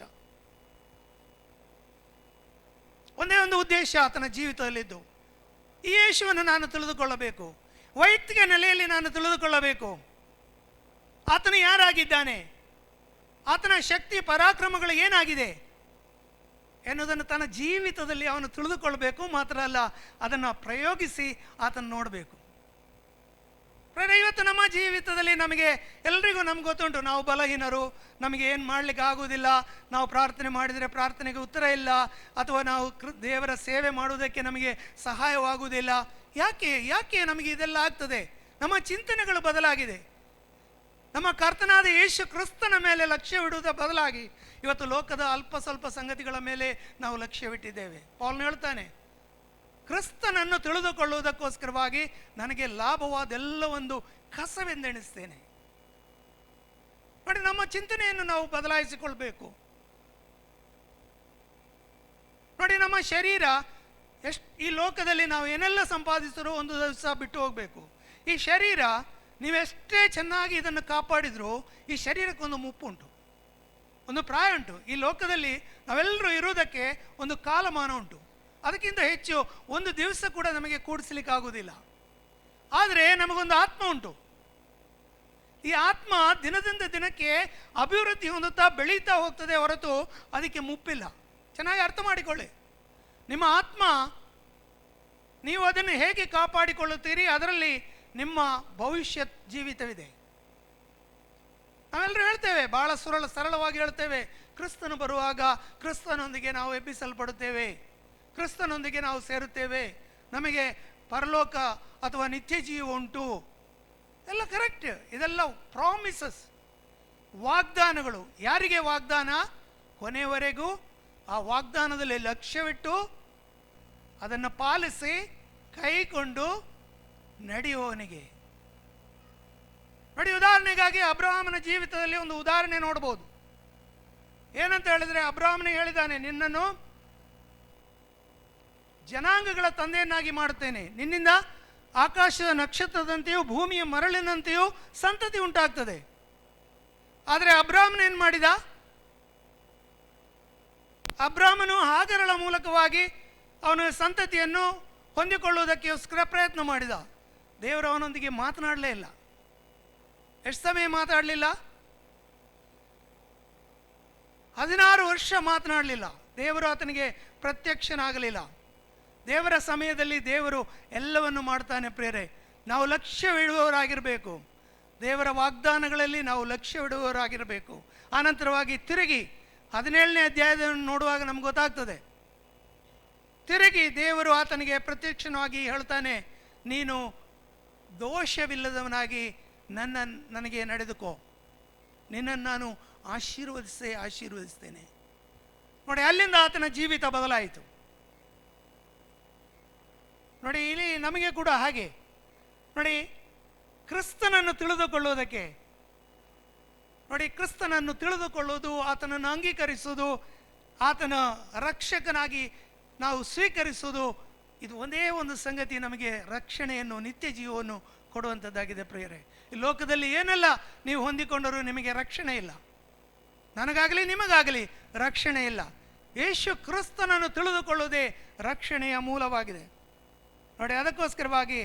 ಒಂದೇ ಒಂದು ಉದ್ದೇಶ ಆತನ ಜೀವಿತದಲ್ಲಿದ್ದು, ಈ ಯೇಸುವನ್ನು ನಾನು ತಿಳಿದುಕೊಳ್ಳಬೇಕು, ವೈಯಕ್ತಿಕ ನೆಲೆಯಲ್ಲಿ ನಾನು ತಿಳಿದುಕೊಳ್ಳಬೇಕು. ಆತನು ಯಾರಾಗಿದ್ದಾನೆ, ಆತನ ಶಕ್ತಿ ಪರಾಕ್ರಮಗಳು ಏನಾಗಿದೆ ಎನ್ನುವುದನ್ನು ತನ್ನ ಜೀವಿತದಲ್ಲಿ ಅವನು ತಿಳಿದುಕೊಳ್ಬೇಕು. ಮಾತ್ರ ಅಲ್ಲ, ಅದನ್ನು ಪ್ರಯೋಗಿಸಿ ಆತನ ನೋಡಬೇಕು. ಇವತ್ತು ನಮ್ಮ ಜೀವಿತದಲ್ಲಿ ಎಲ್ರಿಗೂ ನಮ್ಗೆ ಗೊತ್ತುಂಟು, ನಾವು ಬಲಹೀನರು, ನಮಗೆ ಏನು ಮಾಡಲಿಕ್ಕೆ ಆಗುವುದಿಲ್ಲ, ನಾವು ಪ್ರಾರ್ಥನೆ ಮಾಡಿದರೆ ಪ್ರಾರ್ಥನೆಗೆ ಉತ್ತರ ಇಲ್ಲ, ಅಥವಾ ನಾವು ದೇವರ ಸೇವೆ ಮಾಡುವುದಕ್ಕೆ ನಮಗೆ ಸಹಾಯವಾಗುವುದಿಲ್ಲ. ಯಾಕೆ ನಮಗೆ ಇದೆಲ್ಲ ಆಗ್ತದೆ? ನಮ್ಮ ಚಿಂತನೆಗಳು ಬದಲಾಗಿದೆ. ನಮ್ಮ ಕರ್ತನಾದ ಯೇಸು ಕ್ರಿಸ್ತನ ಮೇಲೆ ಲಕ್ಷ್ಯವಿಡುವುದ ಬದಲಾಗಿ ಇವತ್ತು ಲೋಕದ ಅಲ್ಪ ಸ್ವಲ್ಪ ಸಂಗತಿಗಳ ಮೇಲೆ ನಾವು ಲಕ್ಷ್ಯವಿಟ್ಟಿದ್ದೇವೆ. ಪೌಲನು ಹೇಳ್ತಾನೆ, ಕ್ರಿಸ್ತನನ್ನು ತಿಳಿದುಕೊಳ್ಳುವುದಕ್ಕೋಸ್ಕರವಾಗಿ ನನಗೆ ಲಾಭವಾದೆಲ್ಲವೊಂದು ಕಸವೆಂದೆಣಿಸ್ತೇನೆ. ನೋಡಿ, ನಮ್ಮ ಚಿಂತನೆಯನ್ನು ನಾವು ಬದಲಾಯಿಸಿಕೊಳ್ಬೇಕು. ನೋಡಿ, ನಮ್ಮ ಶರೀರ ಈ ಲೋಕದಲ್ಲಿ ನಾವು ಏನೆಲ್ಲ ಸಂಪಾದಿಸಿದರೂ ಒಂದು ದಿವಸ ಬಿಟ್ಟು ಹೋಗಬೇಕು. ಈ ಶರೀರ ನೀವೆಷ್ಟೇ ಚೆನ್ನಾಗಿ ಇದನ್ನು ಕಾಪಾಡಿದರೂ ಈ ಶರೀರಕ್ಕೊಂದು ಮುಪ್ಪುಂಟು, ಒಂದು ಪ್ರಾಯ ಉಂಟು. ಈ ಲೋಕದಲ್ಲಿ ನಾವೆಲ್ಲರೂ ಇರುವುದಕ್ಕೆ ಒಂದು ಕಾಲಮಾನ ಉಂಟು. ಅದಕ್ಕಿಂತ ಹೆಚ್ಚು ಒಂದು ದಿವಸ ಕೂಡ ನಮಗೆ ಕೂಡಿಸ್ಲಿಕ್ಕೆ ಆಗುವುದಿಲ್ಲ. ಆದರೆ ನಮಗೊಂದು ಆತ್ಮ ಉಂಟು. ಈ ಆತ್ಮ ದಿನದಿಂದ ದಿನಕ್ಕೆ ಅಭಿವೃದ್ಧಿ ಹೊಂದುತ್ತಾ ಬೆಳೀತಾ ಹೋಗ್ತದೆ ಹೊರತು ಅದಕ್ಕೆ ಮುಪ್ಪಿಲ್ಲ. ಚೆನ್ನಾಗಿ ಅರ್ಥ ಮಾಡಿಕೊಳ್ಳಿ. ನಿಮ್ಮ ಆತ್ಮ, ನೀವು ಅದನ್ನು ಹೇಗೆ ಕಾಪಾಡಿಕೊಳ್ಳುತ್ತೀರಿ, ಅದರಲ್ಲಿ ನಿಮ್ಮ ಭವಿಷ್ಯ ಜೀವಿತವಿದೆ. ನಾವೆಲ್ಲರೂ ಹೇಳ್ತೇವೆ, ಬಹಳ ಸರಳವಾಗಿ ಹೇಳ್ತೇವೆ, ಕ್ರಿಸ್ತನು ಬರುವಾಗ ಕ್ರಿಸ್ತನೊಂದಿಗೆ ನಾವು ಎಬ್ಬಿಸಲ್ಪಡುತ್ತೇವೆ, ಕ್ರಿಸ್ತನೊಂದಿಗೆ ನಾವು ಸೇರುತ್ತೇವೆ, ನಮಗೆ ಪರಲೋಕ ಅಥವಾ ನಿತ್ಯ ಜೀವ ಉಂಟು. ಎಲ್ಲ ಕರೆಕ್ಟ್. ಇದೆಲ್ಲ ಪ್ರಾಮಿಸಸ್, ವಾಗ್ದಾನಗಳು. ಯಾರಿಗೆ ವಾಗ್ದಾನ? ಕೊನೆಯವರೆಗೂ ಆ ವಾಗ್ದಾನದಲ್ಲಿ ಲಕ್ಷ್ಯವಿಟ್ಟು ಅದನ್ನು ಪಾಲಿಸಿ ಕೈಕೊಂಡು ನಡೆಯುವವನಿಗೆ. ನೋಡಿ, ಉದಾಹರಣೆಗಾಗಿ ಅಬ್ರಹಾಮನ ಜೀವಿತದಲ್ಲಿ ಒಂದು ಉದಾಹರಣೆ ನೋಡ್ಬೋದು. ಏನಂತ ಹೇಳಿದ್ರೆ, ಅಬ್ರಹಾಮನಿಗೆ ಹೇಳಿದ್ದಾನೆ, ನಿನ್ನನ್ನು ಜನಾಂಗಗಳ ತಂದೆಯನ್ನಾಗಿ ಮಾಡುತ್ತೇನೆ, ನಿನ್ನಿಂದ ಆಕಾಶದ ನಕ್ಷತ್ರದಂತೆಯೂ ಭೂಮಿಯ ಮರಳಿನಂತೆಯೂ ಸಂತತಿ ಉಂಟಾಗ್ತದೆ. ಆದರೆ ಅಬ್ರಾಮನು ಏನು ಮಾಡಿದ? ಅಬ್ರಾಮನು ಹಾಗರಳ ಮೂಲಕವಾಗಿ ಅವನ ಸಂತತಿಯನ್ನು ಹೊಂದಿಕೊಳ್ಳುವುದಕ್ಕೋಸ್ಕರ ಪ್ರಯತ್ನ ಮಾಡಿದ. ದೇವರು ಅವನೊಂದಿಗೆ ಮಾತನಾಡಲೇ ಇಲ್ಲ. ಎಷ್ಟು ಸಮಯ ಮಾತಾಡಲಿಲ್ಲ? 16 ವರ್ಷ ಮಾತನಾಡಲಿಲ್ಲ. ದೇವರು ಆತನಿಗೆ ಪ್ರತ್ಯಕ್ಷನಾಗಲಿಲ್ಲ. ದೇವರ ಸಮಯದಲ್ಲಿ ದೇವರು ಎಲ್ಲವನ್ನು ಮಾಡ್ತಾನೆ. ಪ್ರೇರೆ, ನಾವು ಲಕ್ಷ್ಯವಿಡುವವರಾಗಿರಬೇಕು. ದೇವರ ವಾಗ್ದಾನಗಳಲ್ಲಿ ನಾವು ಲಕ್ಷ್ಯವಿಡುವವರಾಗಿರಬೇಕು. ಆನಂತರವಾಗಿ ತಿರುಗಿ 17ನೇ ಅಧ್ಯಾಯವನ್ನು ನೋಡುವಾಗ ನಮ್ಗೆ ಗೊತ್ತಾಗ್ತದೆ. ತಿರುಗಿ ದೇವರು ಆತನಿಗೆ ಪ್ರತ್ಯಕ್ಷವಾಗಿ ಹೇಳ್ತಾನೆ, ನೀನು ದೋಷವಿಲ್ಲದವನಾಗಿ ನನಗೆ ನಡೆದುಕೋ, ನಿನ್ನನ್ನು ನಾನು ಆಶೀರ್ವದಿಸ್ತೇನೆ. ನೋಡಿ, ಅಲ್ಲಿಂದ ಆತನ ಜೀವಿತ ಬದಲಾಯಿತು. ನೋಡಿ, ಇಲ್ಲಿ ನಮಗೆ ಕೂಡ ಹಾಗೆ. ನೋಡಿ, ಕ್ರಿಸ್ತನನ್ನು ತಿಳಿದುಕೊಳ್ಳುವುದಕ್ಕೆ, ನೋಡಿ, ಕ್ರಿಸ್ತನನ್ನು ತಿಳಿದುಕೊಳ್ಳುವುದು, ಆತನನ್ನು ಅಂಗೀಕರಿಸುವುದು, ಆತನ ರಕ್ಷಕನಾಗಿ ನಾವು ಸ್ವೀಕರಿಸುವುದು, ಇದು ಒಂದೇ ಒಂದು ಸಂಗತಿ ನಮಗೆ ರಕ್ಷಣೆಯನ್ನು, ನಿತ್ಯ ಜೀವವನ್ನು ಕೊಡುವಂಥದ್ದಾಗಿದೆ. ಪ್ರಿಯರೇ, ಈ ಲೋಕದಲ್ಲಿ ಏನೆಲ್ಲ ನೀವು ಹೊಂದಿಕೊಂಡರೂ ನಿಮಗೆ ರಕ್ಷಣೆ ಇಲ್ಲ. ನನಗಾಗಲಿ ನಿಮಗಾಗಲಿ ರಕ್ಷಣೆ ಇಲ್ಲ. ಯೇಸು ಕ್ರಿಸ್ತನನ್ನು ತಿಳಿದುಕೊಳ್ಳುವುದೇ ರಕ್ಷಣೆಯ ಮೂಲವಾಗಿದೆ. ನೋಡಿ, ಅದಕ್ಕೋಸ್ಕರವಾಗಿ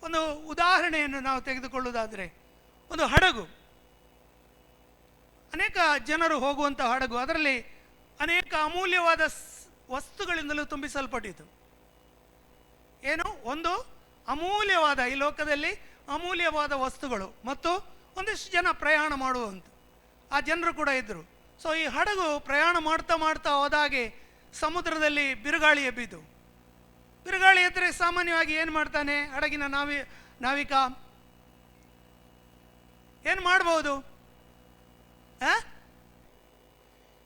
ಒಂದು ಉದಾಹರಣೆಯನ್ನು ನಾವು ತೆಗೆದುಕೊಳ್ಳುವುದಾದರೆ, ಒಂದು ಹಡಗು, ಅನೇಕ ಜನರು ಹೋಗುವಂಥ ಹಡಗು, ಅದರಲ್ಲಿ ಅನೇಕ ಅಮೂಲ್ಯವಾದ ವಸ್ತುಗಳಿಂದಲೂ ತುಂಬಿಸಲ್ಪಟ್ಟಿತು. ಏನು? ಒಂದು ಅಮೂಲ್ಯವಾದ, ಈ ಲೋಕದಲ್ಲಿ ಅಮೂಲ್ಯವಾದ ವಸ್ತುಗಳು ಮತ್ತು ಒಂದಿಷ್ಟು ಜನ ಪ್ರಯಾಣ ಮಾಡುವಂಥ ಆ ಜನರು ಕೂಡ ಇದ್ದರು. ಸೊ ಈ ಹಡಗು ಪ್ರಯಾಣ ಮಾಡ್ತಾ ಮಾಡ್ತಾ ಹೋದಾಗೆ ಸಮುದ್ರದಲ್ಲಿ ಬಿರುಗಾಳಿ ಎಬ್ಬಿತು. ಬಿರುಗಾಳಿ ಎದ್ದರೆ ಸಾಮಾನ್ಯವಾಗಿ ಏನು ಮಾಡ್ತಾನೆ ಹಡಗಿನ ನಾವಿಕ? ಏನು ಮಾಡ್ಬೋದು?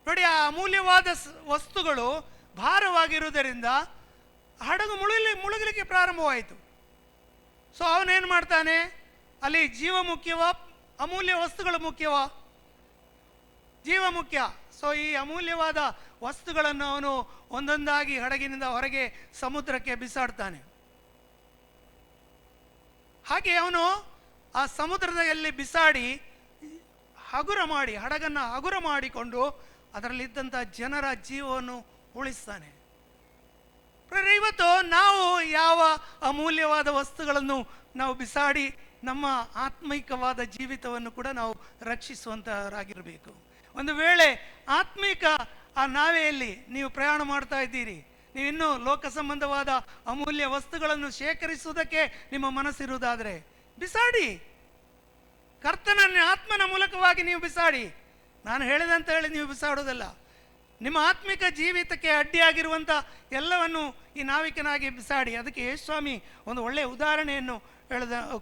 ನೋಡಿ, ಆ ಅಮೂಲ್ಯವಾದ ವಸ್ತುಗಳು ಭಾರವಾಗಿರುವುದರಿಂದ ಹಡಗು ಮುಳುಗಲಿಕ್ಕೆ ಪ್ರಾರಂಭವಾಯಿತು. ಸೊ ಅವನೇನು ಮಾಡ್ತಾನೆ? ಅಲ್ಲಿ ಜೀವ ಮುಖ್ಯವಾ, ಅಮೂಲ್ಯ ವಸ್ತುಗಳು ಮುಖ್ಯವಾ? ಜೀವ ಮುಖ್ಯ. ಸೊ ಈ ಅಮೂಲ್ಯವಾದ ವಸ್ತುಗಳನ್ನು ಅವನು ಒಂದೊಂದಾಗಿ ಹಡಗಿನಿಂದ ಹೊರಗೆ ಸಮುದ್ರಕ್ಕೆ ಬಿಸಾಡ್ತಾನೆ. ಹಾಗೆ ಅವನು ಆ ಸಮುದ್ರದಲ್ಲಿ ಬಿಸಾಡಿ ಹಡಗನ್ನು ಹಗುರ ಮಾಡಿಕೊಂಡು ಅದರಲ್ಲಿದ್ದಂಥ ಜನರ ಜೀವವನ್ನು ಉಳಿಸ್ತಾನೆ. ಇವತ್ತು ನಾವು ಯಾವ ಅಮೂಲ್ಯವಾದ ವಸ್ತುಗಳನ್ನು ನಾವು ಬಿಸಾಡಿ ನಮ್ಮ ಆತ್ಮಿಕವಾದ ಜೀವಿತವನ್ನು ಕೂಡ ನಾವು ರಕ್ಷಿಸುವಂತಹವರಾಗಿರಬೇಕು. ಒಂದು ವೇಳೆ ಆತ್ಮಿಕ ಆ ನಾವೆಯಲ್ಲಿ ನೀವು ಪ್ರಯಾಣ ಮಾಡ್ತಾ ಇದ್ದೀರಿ, ನೀವು ಇನ್ನೂ ಲೋಕ ಸಂಬಂಧವಾದ ಅಮೂಲ್ಯ ವಸ್ತುಗಳನ್ನು ಶೇಖರಿಸುವುದಕ್ಕೆ ನಿಮ್ಮ ಮನಸ್ಸಿರುವುದಾದರೆ ಬಿಸಾಡಿ. ಕರ್ತನ ಆತ್ಮನ ಮೂಲಕವಾಗಿ ನೀವು ಬಿಸಾಡಿ. ನಾನು ಹೇಳಿದಂತ ಹೇಳಿ ನೀವು ಬಿಸಾಡೋದಲ್ಲ. ನಿಮ್ಮ ಆತ್ಮಿಕ ಜೀವಿತಕ್ಕೆ ಅಡ್ಡಿಯಾಗಿರುವಂಥ ಎಲ್ಲವನ್ನು ಈ ನಾವಿಕನಾಗಿ ಬಿಸಾಡಿ. ಅದಕ್ಕೆ ಯೇಸುಸ್ವಾಮಿ ಒಂದು ಒಳ್ಳೆಯ ಉದಾಹರಣೆಯನ್ನು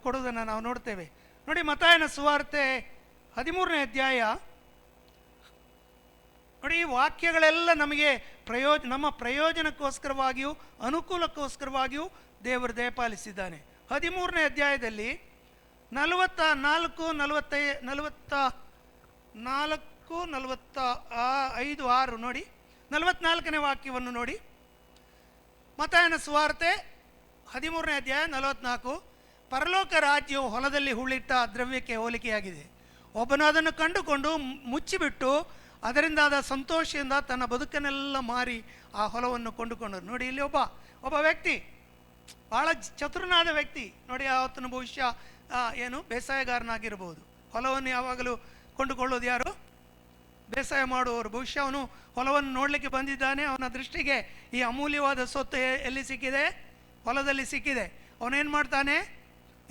ಕೊಡುವುದನ್ನು ನಾವು ನೋಡ್ತೇವೆ. ನೋಡಿ, ಮತ್ತಾಯನ ಸುವಾರ್ತೆ 13ನೇ ಅಧ್ಯಾಯ. ನೋಡಿ, ಈ ವಾಕ್ಯಗಳೆಲ್ಲ ನಮಗೆ ನಮ್ಮ ಪ್ರಯೋಜನಕ್ಕೋಸ್ಕರವಾಗಿಯೂ ಅನುಕೂಲಕ್ಕೋಸ್ಕರವಾಗಿಯೂ ದೇವರು ದಯಪಾಲಿಸಿದ್ದಾನೆ. 13ನೇ ಅಧ್ಯಾಯದಲ್ಲಿ 44, 45, 6 ನೋಡಿ, 44ನೇ ವಾಕ್ಯವನ್ನು ನೋಡಿ. ಮತ್ತಾಯನ ಸುವಾರ್ತೆ 13ನೇ ಅಧ್ಯಾಯ 44. ಪರಲೋಕ ರಾಜ್ಯವು ಹೊಲದಲ್ಲಿ ಹುಳಿಟ್ಟ ದ್ರವ್ಯಕ್ಕೆ ಹೋಲಿಕೆಯಾಗಿದೆ. ಒಬ್ಬನು ಅದನ್ನು ಕಂಡುಕೊಂಡು ಮುಚ್ಚಿಬಿಟ್ಟು ಅದರಿಂದಾದ ಸಂತೋಷದಿಂದ ತನ್ನ ಬದುಕನ್ನೆಲ್ಲ ಮಾರಿ ಆ ಹೊಲವನ್ನು ಕೊಂಡುಕೊಂಡರು. ನೋಡಿ, ಇಲ್ಲಿ ಒಬ್ಬ ವ್ಯಕ್ತಿ, ಭಾಳ ಚತುರನಾದ ವ್ಯಕ್ತಿ. ನೋಡಿ, ಆತನು ಬಹುಶಃ ಬೇಸಾಯಗಾರನಾಗಿರ್ಬೋದು. ಹೊಲವನ್ನು ಯಾವಾಗಲೂ ಕೊಂಡುಕೊಳ್ಳೋದು ಯಾರು? ಬೇಸಾಯ ಮಾಡುವವರು. ಬಹುಶಃ ಅವನು ಹೊಲವನ್ನು ನೋಡಲಿಕ್ಕೆ ಬಂದಿದ್ದಾನೆ. ಅವನ ದೃಷ್ಟಿಗೆ ಈ ಅಮೂಲ್ಯವಾದ ಸೊತ್ತು ಎಲ್ಲಿ ಸಿಕ್ಕಿದೆ? ಹೊಲದಲ್ಲಿ ಸಿಕ್ಕಿದೆ. ಅವನೇನು ಮಾಡ್ತಾನೆ?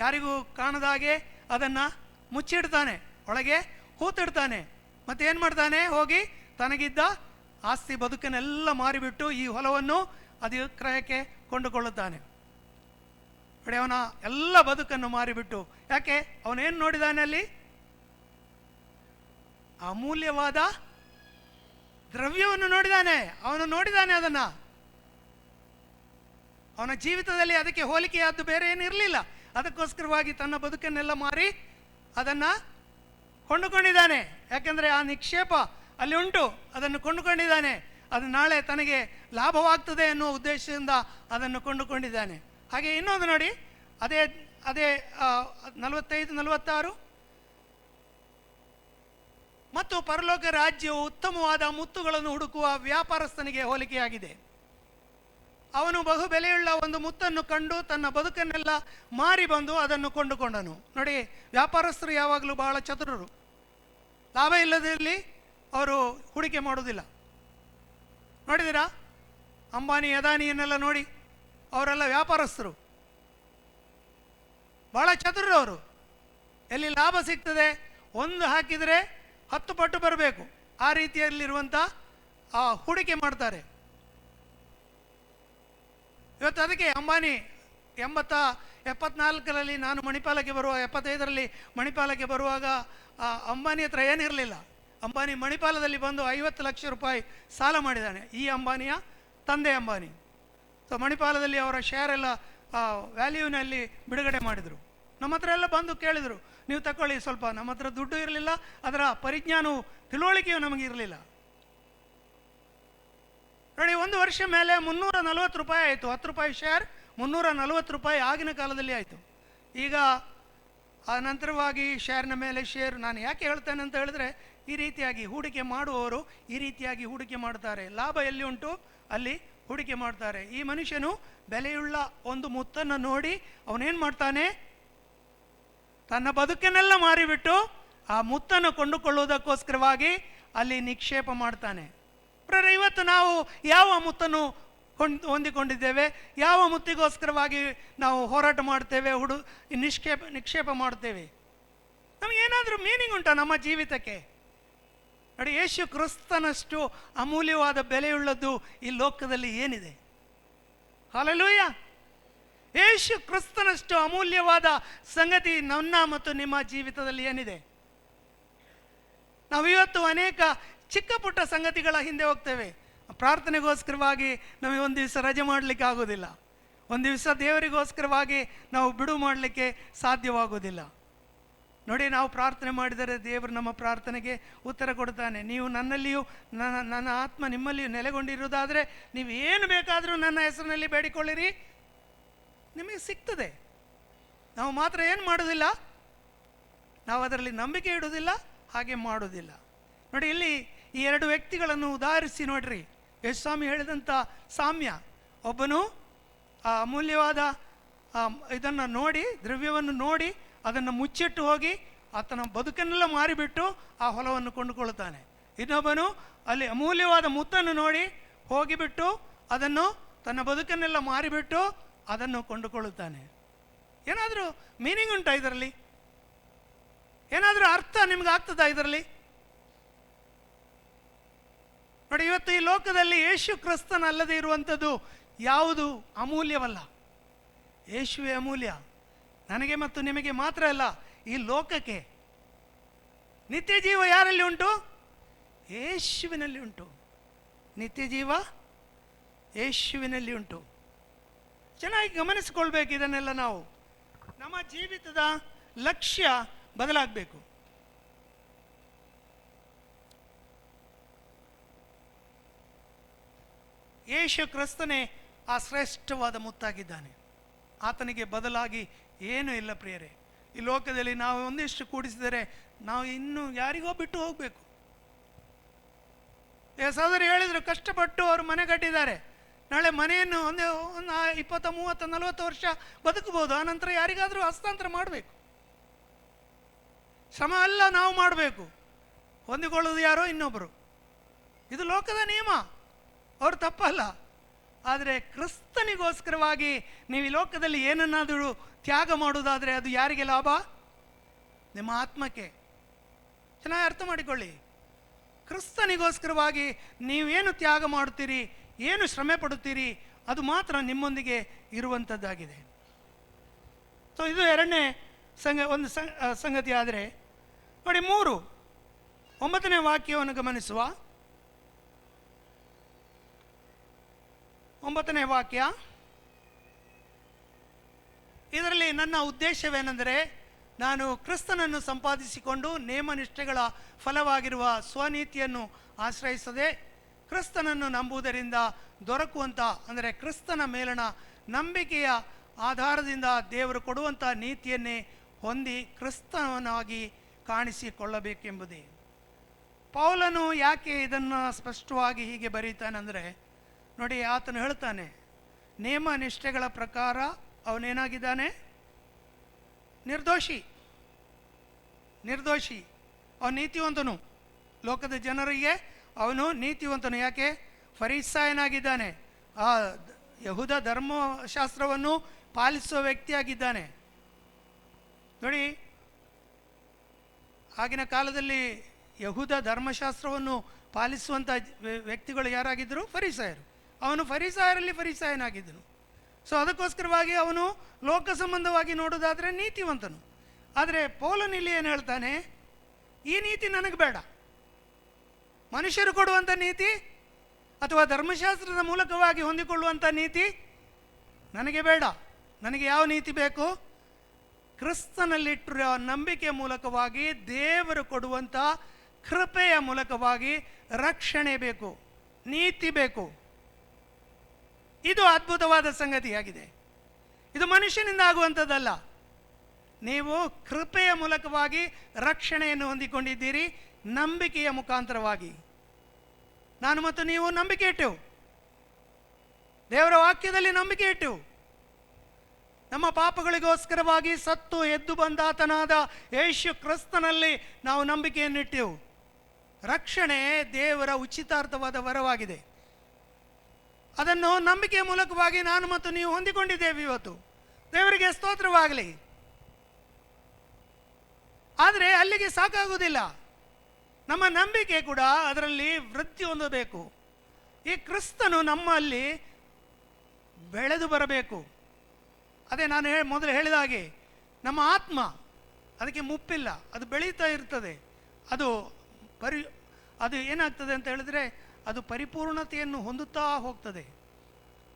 ಯಾರಿಗೂ ಕಾಣದಾಗೆ ಅದನ್ನು ಮುಚ್ಚಿಡ್ತಾನೆ, ಒಳಗೆ ಹೂತಿಡ್ತಾನೆ. ಮತ್ತೇನು ಮಾಡ್ತಾನೆ? ಹೋಗಿ ತನಗಿದ್ದ ಆಸ್ತಿ ಬದುಕನ್ನೆಲ್ಲ ಮಾರಿಬಿಟ್ಟು ಈ ಹೊಲವನ್ನು ಅದು ಕ್ರಯಕ್ಕೆ ಕೊಂಡುಕೊಳ್ಳುತ್ತಾನೆ. ನೋಡಿ, ಅವನ ಎಲ್ಲ ಬದುಕನ್ನು ಮಾರಿಬಿಟ್ಟು. ಯಾಕೆ? ಅವನೇನು ನೋಡಿದಾನೆ? ಅಲ್ಲಿ ಅಮೂಲ್ಯವಾದ ದ್ರವ್ಯವನ್ನು ನೋಡಿದಾನೆ. ಅವನು ನೋಡಿದಾನೆ ಅದನ್ನು. ಅವನ ಜೀವಿತದಲ್ಲಿ ಅದಕ್ಕೆ ಹೋಲಿಕೆಯಾದ್ದು ಬೇರೆ ಏನಿರಲಿಲ್ಲ. ಅದಕ್ಕೋಸ್ಕರವಾಗಿ ತನ್ನ ಬದುಕನ್ನೆಲ್ಲ ಮಾರಿ ಅದನ್ನು ಕೊಂಡುಕೊಂಡಿದ್ದಾನೆ. ಯಾಕೆಂದರೆ ಆ ನಿಕ್ಷೇಪ ಅಲ್ಲಿ ಉಂಟು, ಅದನ್ನು ಕೊಂಡುಕೊಂಡಿದ್ದಾನೆ. ಅದು ನಾಳೆ ತನಗೆ ಲಾಭವಾಗ್ತದೆ ಎನ್ನುವ ಉದ್ದೇಶದಿಂದ ಅದನ್ನು ಕೊಂಡುಕೊಂಡಿದ್ದಾನೆ. ಹಾಗೆ ಇನ್ನೊಂದು ನೋಡಿ, ಅದೇ ಅದೇ 45-46, ಮತ್ತು ಪರಲೋಕ ರಾಜ್ಯವು ಉತ್ತಮವಾದ ಮುತ್ತುಗಳನ್ನು ಹುಡುಕುವ ವ್ಯಾಪಾರಸ್ಥನಿಗೆ ಹೋಲಿಕೆಯಾಗಿದೆ. ಅವನು ಬಹು ಬೆಲೆಯುಳ್ಳ ಒಂದು ಮುತ್ತನ್ನು ಕಂಡು ತನ್ನ ಬದುಕನ್ನೆಲ್ಲ ಮಾರಿ ಬಂದು ಅದನ್ನು ಕೊಂಡುಕೊಂಡನು. ನೋಡಿ, ವ್ಯಾಪಾರಸ್ಥರು ಯಾವಾಗಲೂ ಬಹಳ ಚತುರರು. ಲಾಭ ಇಲ್ಲದಿರಲಿ ಅವರು ಹೂಡಿಕೆ ಮಾಡೋದಿಲ್ಲ. ನೋಡಿದ್ದೀರಾ, ಅಂಬಾನಿ ಅದಾನಿಯನ್ನೆಲ್ಲ ನೋಡಿ, ಅವರೆಲ್ಲ ವ್ಯಾಪಾರಸ್ಥರು, ಭಾಳ ಚತುರರು ಅವರು. ಎಲ್ಲಿ ಲಾಭ ಸಿಗ್ತದೆ ಒಂದು ಹಾಕಿದರೆ 10 ಪಟ್ಟು ಬರಬೇಕು, ಆ ರೀತಿಯಲ್ಲಿರುವಂಥ ಹೂಡಿಕೆ ಮಾಡ್ತಾರೆ. ಇವತ್ತು ಅದಕ್ಕೆ ಅಂಬಾನಿ 74ರಲ್ಲಿ ನಾನು ಮಣಿಪಾಲಕ್ಕೆ ಬರುವಾಗ, 75ರಲ್ಲಿ ಮಣಿಪಾಲಕ್ಕೆ ಬರುವಾಗ ಅಂಬಾನಿ ಹತ್ರ ಏನಿರಲಿಲ್ಲ. ಅಂಬಾನಿ ಮಣಿಪಾಲದಲ್ಲಿ ಬಂದು 50 ಲಕ್ಷ ರೂಪಾಯಿ ಸಾಲ ಮಾಡಿದ್ದಾನೆ. ಈ ಅಂಬಾನಿಯ ತಂದೆ ಅಂಬಾನಿ. ಸೊ ಮಣಿಪಾಲದಲ್ಲಿ ಅವರ ಶೇರ್ ಎಲ್ಲ ವ್ಯಾಲ್ಯೂನಲ್ಲಿ ಬಿಡುಗಡೆ ಮಾಡಿದರು. ನಮ್ಮ ಹತ್ರ ಎಲ್ಲ ಬಂದು ಕೇಳಿದರು, ನೀವು ತಗೊಳ್ಳಿ ಸ್ವಲ್ಪ. ನಮ್ಮ ಹತ್ರ ದುಡ್ಡು ಇರಲಿಲ್ಲ, ಅದರ ಪರಿಜ್ಞಾನವು ತಿಳುವಳಿಕೆಯು ನಮಗೆ ಇರಲಿಲ್ಲ. ನೋಡಿ, 1 ವರ್ಷ ಮೇಲೆ 340 ರೂಪಾಯಿ ಆಯಿತು. 10 ರೂಪಾಯಿ ಶೇರ್ 340 ರೂಪಾಯಿ ಆಗಿನ ಕಾಲದಲ್ಲಿ ಆಯಿತು. ಈಗ ಆ ನಂತರವಾಗಿ ಶೇರ್ನ ಮೇಲೆ ಶೇರ್. ನಾನು ಯಾಕೆ ಹೇಳ್ತೇನೆ ಅಂತ ಹೇಳಿದ್ರೆ, ಈ ರೀತಿಯಾಗಿ ಹೂಡಿಕೆ ಮಾಡುವವರು ಈ ರೀತಿಯಾಗಿ ಹೂಡಿಕೆ ಮಾಡ್ತಾರೆ. ಲಾಭ ಎಲ್ಲಿ ಉಂಟು ಅಲ್ಲಿ ಹೂಡಿಕೆ ಮಾಡ್ತಾರೆ. ಈ ಮನುಷ್ಯನು ಬೆಲೆಯುಳ್ಳ ಒಂದು ಮುತ್ತನ್ನು ನೋಡಿ ಅವನೇನು ಮಾಡ್ತಾನೆ, ತನ್ನ ಬದುಕನ್ನೆಲ್ಲ ಮಾರಿಬಿಟ್ಟು ಆ ಮುತ್ತನ್ನು ಕೊಂಡುಕೊಳ್ಳುವುದಕ್ಕೋಸ್ಕರವಾಗಿ ಅಲ್ಲಿ ನಿಕ್ಷೇಪ ಮಾಡ್ತಾನೆ. ಇವತ್ತು ನಾವು ಯಾವ ಮುತ್ತನ್ನು ಹೊಂದಿಕೊಂಡಿದ್ದೇವೆ, ಯಾವ ಮುತ್ತಿಗೋಸ್ಕರವಾಗಿ ನಾವು ಹೋರಾಟ ಮಾಡ್ತೇವೆ, ನಿಕ್ಷೇಪ ಮಾಡ್ತೇವೆ? ನಮಗೇನಾದರೂ ಮೀನಿಂಗ್ ಉಂಟಾ ನಮ್ಮ ಜೀವಿತಕ್ಕೆ? ನೋಡಿ, ಯೇಸು ಕ್ರಿಸ್ತನಷ್ಟು ಅಮೂಲ್ಯವಾದ ಬೆಲೆಯುಳ್ಳದ್ದು ಈ ಲೋಕದಲ್ಲಿ ಏನಿದೆ? ಹಲ್ಲೆಲೂಯ! ಯೇಸು ಕ್ರಿಸ್ತನಷ್ಟು ಅಮೂಲ್ಯವಾದ ಸಂಗತಿ ನನ್ನ ಮತ್ತು ನಿಮ್ಮ ಜೀವಿತದಲ್ಲಿ ಏನಿದೆ? ನಾವು ಇವತ್ತು ಅನೇಕ ಚಿಕ್ಕ ಪುಟ್ಟ ಸಂಗತಿಗಳ ಹಿಂದೆ ಹೋಗ್ತೇವೆ. ಪ್ರಾರ್ಥನೆಗೋಸ್ಕರವಾಗಿ ನಮಗೆ ಒಂದು ದಿವಸ ರಜೆ ಮಾಡಲಿಕ್ಕೆ ಆಗೋದಿಲ್ಲ, ಒಂದು ದಿವಸ ದೇವರಿಗೋಸ್ಕರವಾಗಿ ನಾವು ಬಿಡುವು ಮಾಡಲಿಕ್ಕೆ ಸಾಧ್ಯವಾಗೋದಿಲ್ಲ. ನೋಡಿ, ನಾವು ಪ್ರಾರ್ಥನೆ ಮಾಡಿದರೆ ದೇವರು ನಮ್ಮ ಪ್ರಾರ್ಥನೆಗೆ ಉತ್ತರ ಕೊಡ್ತಾನೆ. ನೀವು ನನ್ನಲ್ಲಿಯೂ ನನ್ನ ಆತ್ಮ ನಿಮ್ಮಲ್ಲಿಯೂ ನೆಲೆಗೊಂಡಿರುವುದಾದರೆ ನೀವು ಏನು ಬೇಕಾದರೂ ನನ್ನ ಹೆಸರಿನಲ್ಲಿ ಬೇಡಿಕೊಳ್ಳಿರಿ, ನಿಮಗೆ ಸಿಗ್ತದೆ. ನಾವು ಮಾತ್ರ ಏನು ಮಾಡೋದಿಲ್ಲ, ನಾವು ಅದರಲ್ಲಿ ನಂಬಿಕೆ ಇಡುವುದಿಲ್ಲ, ಹಾಗೆ ಮಾಡೋದಿಲ್ಲ. ನೋಡಿ, ಇಲ್ಲಿ ಈ 2 ವ್ಯಕ್ತಿಗಳನ್ನು ಉದಾಹರಿಸಿ ನೋಡ್ರಿ. ಯೇಸುಸ್ವಾಮಿ ಹೇಳಿದಂಥ ಸಾಮ್ಯ, ಒಬ್ಬನು ಆ ಅಮೂಲ್ಯವಾದ ಇದನ್ನು ನೋಡಿ, ದ್ರವ್ಯವನ್ನು ನೋಡಿ ಅದನ್ನು ಮುಚ್ಚಿಟ್ಟು ಹೋಗಿ ಆತನ ಬದುಕನ್ನೆಲ್ಲ ಮಾರಿಬಿಟ್ಟು ಆ ಹೊಲವನ್ನು ಕೊಂಡುಕೊಳ್ಳುತ್ತಾನೆ. ಇನ್ನೊಬ್ಬನು ಅಲ್ಲಿ ಅಮೂಲ್ಯವಾದ ಮುತ್ತನ್ನು ನೋಡಿ ಹೋಗಿಬಿಟ್ಟು ಅದನ್ನು ತನ್ನ ಬದುಕನ್ನೆಲ್ಲ ಮಾರಿಬಿಟ್ಟು ಅದನ್ನು ಕೊಂಡುಕೊಳ್ಳುತ್ತಾನೆ. ಏನಾದರೂ ಮೀನಿಂಗ್ ಉಂಟಾ ಇದರಲ್ಲಿ? ಏನಾದರೂ ಅರ್ಥ ನಿಮ್ಗೆ ಆಗ್ತದಾ ಇದರಲ್ಲಿ? ನೋಡಿ, ಇವತ್ತು ಈ ಲೋಕದಲ್ಲಿ ಯೇಸು ಕ್ರಿಸ್ತನಲ್ಲದೆ ಇರುವಂಥದ್ದು ಯಾವುದು ಅಮೂಲ್ಯವಲ್ಲ. ಯೇಸುವೇ ಅಮೂಲ್ಯ. ನನಗೆ ಮತ್ತು ನಿಮಗೆ ಮಾತ್ರ ಅಲ್ಲ, ಈ ಲೋಕಕ್ಕೆ. ನಿತ್ಯ ಜೀವ ಯಾರಲ್ಲಿ ಉಂಟು? ಯೇಸುವಿನಲ್ಲಿ ಉಂಟು. ನಿತ್ಯ ಜೀವ ಯೇಸುವಿನಲ್ಲಿ ಉಂಟು. ಚೆನ್ನಾಗಿ ಗಮನಿಸಿಕೊಳ್ಬೇಕು ಇದನ್ನೆಲ್ಲ. ನಾವು ನಮ್ಮ ಜೀವಿತದ ಲಕ್ಷ್ಯ ಬದಲಾಗಬೇಕು. ಯೇಸು ಕ್ರಿಸ್ತನೇ ಆ ಶ್ರೇಷ್ಠವಾದ ಮುತ್ತಾಗಿದ್ದಾನೆ. ಆತನಿಗೆ ಬದಲಾಗಿ ಏನೂ ಇಲ್ಲ ಪ್ರಿಯರೇ. ಈ ಲೋಕದಲ್ಲಿ ನಾವು ಒಂದಿಷ್ಟು ಕೂಡಿಸಿದರೆ ನಾವು ಇನ್ನೂ ಯಾರಿಗೋ ಬಿಟ್ಟು ಹೋಗಬೇಕು. ಸಹೋದರಿ ಹೇಳಿದರು, ಕಷ್ಟಪಟ್ಟು ಅವರು ಮನೆ ಕಟ್ಟಿದ್ದಾರೆ, ನಾಳೆ ಮನೆಯನ್ನು ಒಂದು 20, 30, 40 ವರ್ಷ ಬದುಕಬಹುದು. ಆನಂತರ ಯಾರಿಗಾದರೂ ಹಸ್ತಾಂತರ ಮಾಡಬೇಕು. ಶ್ರಮ ಎಲ್ಲ ನಾವು ಮಾಡಬೇಕು. ಹೊಂದಿಕೊಳ್ಳೋದು ಯಾರೋ ಇನ್ನೊಬ್ಬರು. ಇದು ಲೋಕದ ನಿಯಮ, ಅವ್ರು ತಪ್ಪಲ್ಲ. ಆದರೆ ಕ್ರಿಸ್ತನಿಗೋಸ್ಕರವಾಗಿ ನೀವು ಈ ಲೋಕದಲ್ಲಿ ಏನನ್ನಾದರೂ ತ್ಯಾಗ ಮಾಡುವುದಾದರೆ ಅದು ಯಾರಿಗೆ ಲಾಭ? ನಿಮ್ಮ ಆತ್ಮಕ್ಕೆ. ಚೆನ್ನಾಗಿ ಅರ್ಥ ಮಾಡಿಕೊಳ್ಳಿ. ಕ್ರಿಸ್ತನಿಗೋಸ್ಕರವಾಗಿ ನೀವೇನು ತ್ಯಾಗ ಮಾಡುತ್ತೀರಿ, ಏನು ಶ್ರಮೆ ಪಡುತ್ತೀರಿ, ಅದು ಮಾತ್ರ ನಿಮ್ಮೊಂದಿಗೆ ಇರುವಂಥದ್ದಾಗಿದೆ. ಸೊ ಇದು 2ನೇ ಸಂಗತಿ. ಆದರೆ ನೋಡಿ, 9ನೇ ವಾಕ್ಯವನ್ನು ಗಮನಿಸುವ. 9ನೇ ವಾಕ್ಯ, ಇದರಲ್ಲಿ ನನ್ನ ಉದ್ದೇಶವೇನೆಂದರೆ, ನಾನು ಕ್ರಿಸ್ತನನ್ನು ಸಂಪಾದಿಸಿಕೊಂಡು ನೇಮನಿಷ್ಠೆಗಳ ಫಲವಾಗಿರುವ ಸ್ವನೀತಿಯನ್ನು ಆಶ್ರಯಿಸದೆ ಕ್ರಿಸ್ತನನ್ನು ನಂಬುವುದರಿಂದ ದೊರಕುವಂಥ, ಅಂದರೆ ಕ್ರಿಸ್ತನ ಮೇಲಣ ನಂಬಿಕೆಯ ಆಧಾರದಿಂದ ದೇವರು ಕೊಡುವಂಥ ನೀತಿಯನ್ನೇ ಹೊಂದಿ ಕ್ರಿಸ್ತವನಾಗಿ ಕಾಣಿಸಿಕೊಳ್ಳಬೇಕೆಂಬುದೇ. ಪೌಲನು ಯಾಕೆ ಇದನ್ನು ಸ್ಪಷ್ಟವಾಗಿ ಹೀಗೆ ಬರೀತಾನೆಂದರೆ, ನೋಡಿ, ಆತನು ಹೇಳ್ತಾನೆ, ನೇಮ ನಿಷ್ಠೆಗಳ ಪ್ರಕಾರ ಅವನೇನಾಗಿದ್ದಾನೆ? ನಿರ್ದೋಷಿ. ಅವನು ನೀತಿವಂತನು. ಲೋಕದ ಜನರಿಗೆ ಅವನು ನೀತಿವಂತನು. ಯಾಕೆ? ಫರಿಸಾಯನಾಗಿದ್ದಾನೆ. ಆ ಯಹೂದ ಧರ್ಮಶಾಸ್ತ್ರವನ್ನು ಪಾಲಿಸುವ ವ್ಯಕ್ತಿಯಾಗಿದ್ದಾನೆ. ನೋಡಿ, ಆಗಿನ ಕಾಲದಲ್ಲಿ ಯಹೂದ ಧರ್ಮಶಾಸ್ತ್ರವನ್ನು ಪಾಲಿಸುವಂಥ ವ್ಯಕ್ತಿಗಳು ಯಾರಾಗಿದ್ದರು? ಫರಿಸಾಯರು. ಅವನು ಫರಿಸಾಯರಲ್ಲಿ ಫರಿಸಾಯನಾಗಿದ್ದನು. ಸೊ ಅದಕ್ಕೋಸ್ಕರವಾಗಿ ಅವನು ಲೋಕ ಸಂಬಂಧವಾಗಿ ನೋಡೋದಾದರೆ ನೀತಿವಂತನು. ಆದರೆ ಪೌಲನು ಇಲ್ಲಿ ಏನು ಹೇಳ್ತಾನೆ? ಈ ನೀತಿ ನನಗೆ ಬೇಡ. ಮನುಷ್ಯರು ಕೊಡುವಂಥ ನೀತಿ ಅಥವಾ ಧರ್ಮಶಾಸ್ತ್ರದ ಮೂಲಕವಾಗಿ ಹೊಂದಿಕೊಳ್ಳುವಂಥ ನೀತಿ ನನಗೆ ಬೇಡ. ನನಗೆ ಯಾವ ನೀತಿ ಬೇಕು? ಕ್ರಿಸ್ತನಲ್ಲಿಟ್ಟಿರುವ ನಂಬಿಕೆಯ ಮೂಲಕವಾಗಿ ದೇವರು ಕೊಡುವಂಥ ಕೃಪೆಯ ಮೂಲಕವಾಗಿ ರಕ್ಷಣೆ ಬೇಕು, ನೀತಿ ಬೇಕು. ಇದು ಅದ್ಭುತವಾದ ಸಂಗತಿಯಾಗಿದೆ. ಇದು ಮನುಷ್ಯನಿಂದ ಆಗುವಂಥದ್ದಲ್ಲ. ನೀವು ಕೃಪೆಯ ಮೂಲಕವಾಗಿ ರಕ್ಷಣೆಯನ್ನು ಹೊಂದಿಕೊಂಡಿದ್ದೀರಿ, ನಂಬಿಕೆಯ ಮುಖಾಂತರವಾಗಿ. ನಾನು ಮತ್ತು ನೀವು ನಂಬಿಕೆ ಇಟ್ಟೆವು, ದೇವರ ವಾಕ್ಯದಲ್ಲಿ ನಂಬಿಕೆ ಇಟ್ಟೆವು. ನಮ್ಮ ಪಾಪಗಳಿಗೋಸ್ಕರವಾಗಿ ಸತ್ತು ಎದ್ದು ಬಂದಾತನಾದ ಯೇಸು ಕ್ರಿಸ್ತನಲ್ಲಿ ನಾವು ನಂಬಿಕೆಯನ್ನಿಟ್ಟೆವು. ರಕ್ಷಣೆ ದೇವರ ಉಚಿತಾರ್ಥವಾದ ವರವಾಗಿದೆ. ಅದನ್ನು ನಂಬಿಕೆಯ ಮೂಲಕವಾಗಿ ನಾನು ಮತ್ತು ನೀವು ಹೊಂದಿಕೊಂಡಿದ್ದೇವೆ ಇವತ್ತು. ದೇವರಿಗೆ ಸ್ತೋತ್ರವಾಗಲಿ. ಆದರೆ ಅಲ್ಲಿಗೆ ಸಾಕಾಗುವುದಿಲ್ಲ. ನಮ್ಮ ನಂಬಿಕೆ ಕೂಡ ಅದರಲ್ಲಿ ವೃದ್ಧಿ ಹೊಂದಬೇಕು. ಈ ಕ್ರಿಸ್ತನು ನಮ್ಮಲ್ಲಿ ಬೆಳೆದು ಬರಬೇಕು. ಅದೇ ನಾನು ಮೊದಲು ಹೇಳಿದ ಹಾಗೆ ನಮ್ಮ ಆತ್ಮ, ಅದಕ್ಕೆ ಮುಪ್ಪಿಲ್ಲ, ಅದು ಬೆಳೀತಾ ಇರ್ತದೆ. ಅದು ಏನಾಗ್ತದೆ ಅಂತ ಹೇಳಿದ್ರೆ, ಅದು ಪರಿಪೂರ್ಣತೆಯನ್ನು ಹೊಂದುತ್ತಾ ಹೋಗ್ತದೆ.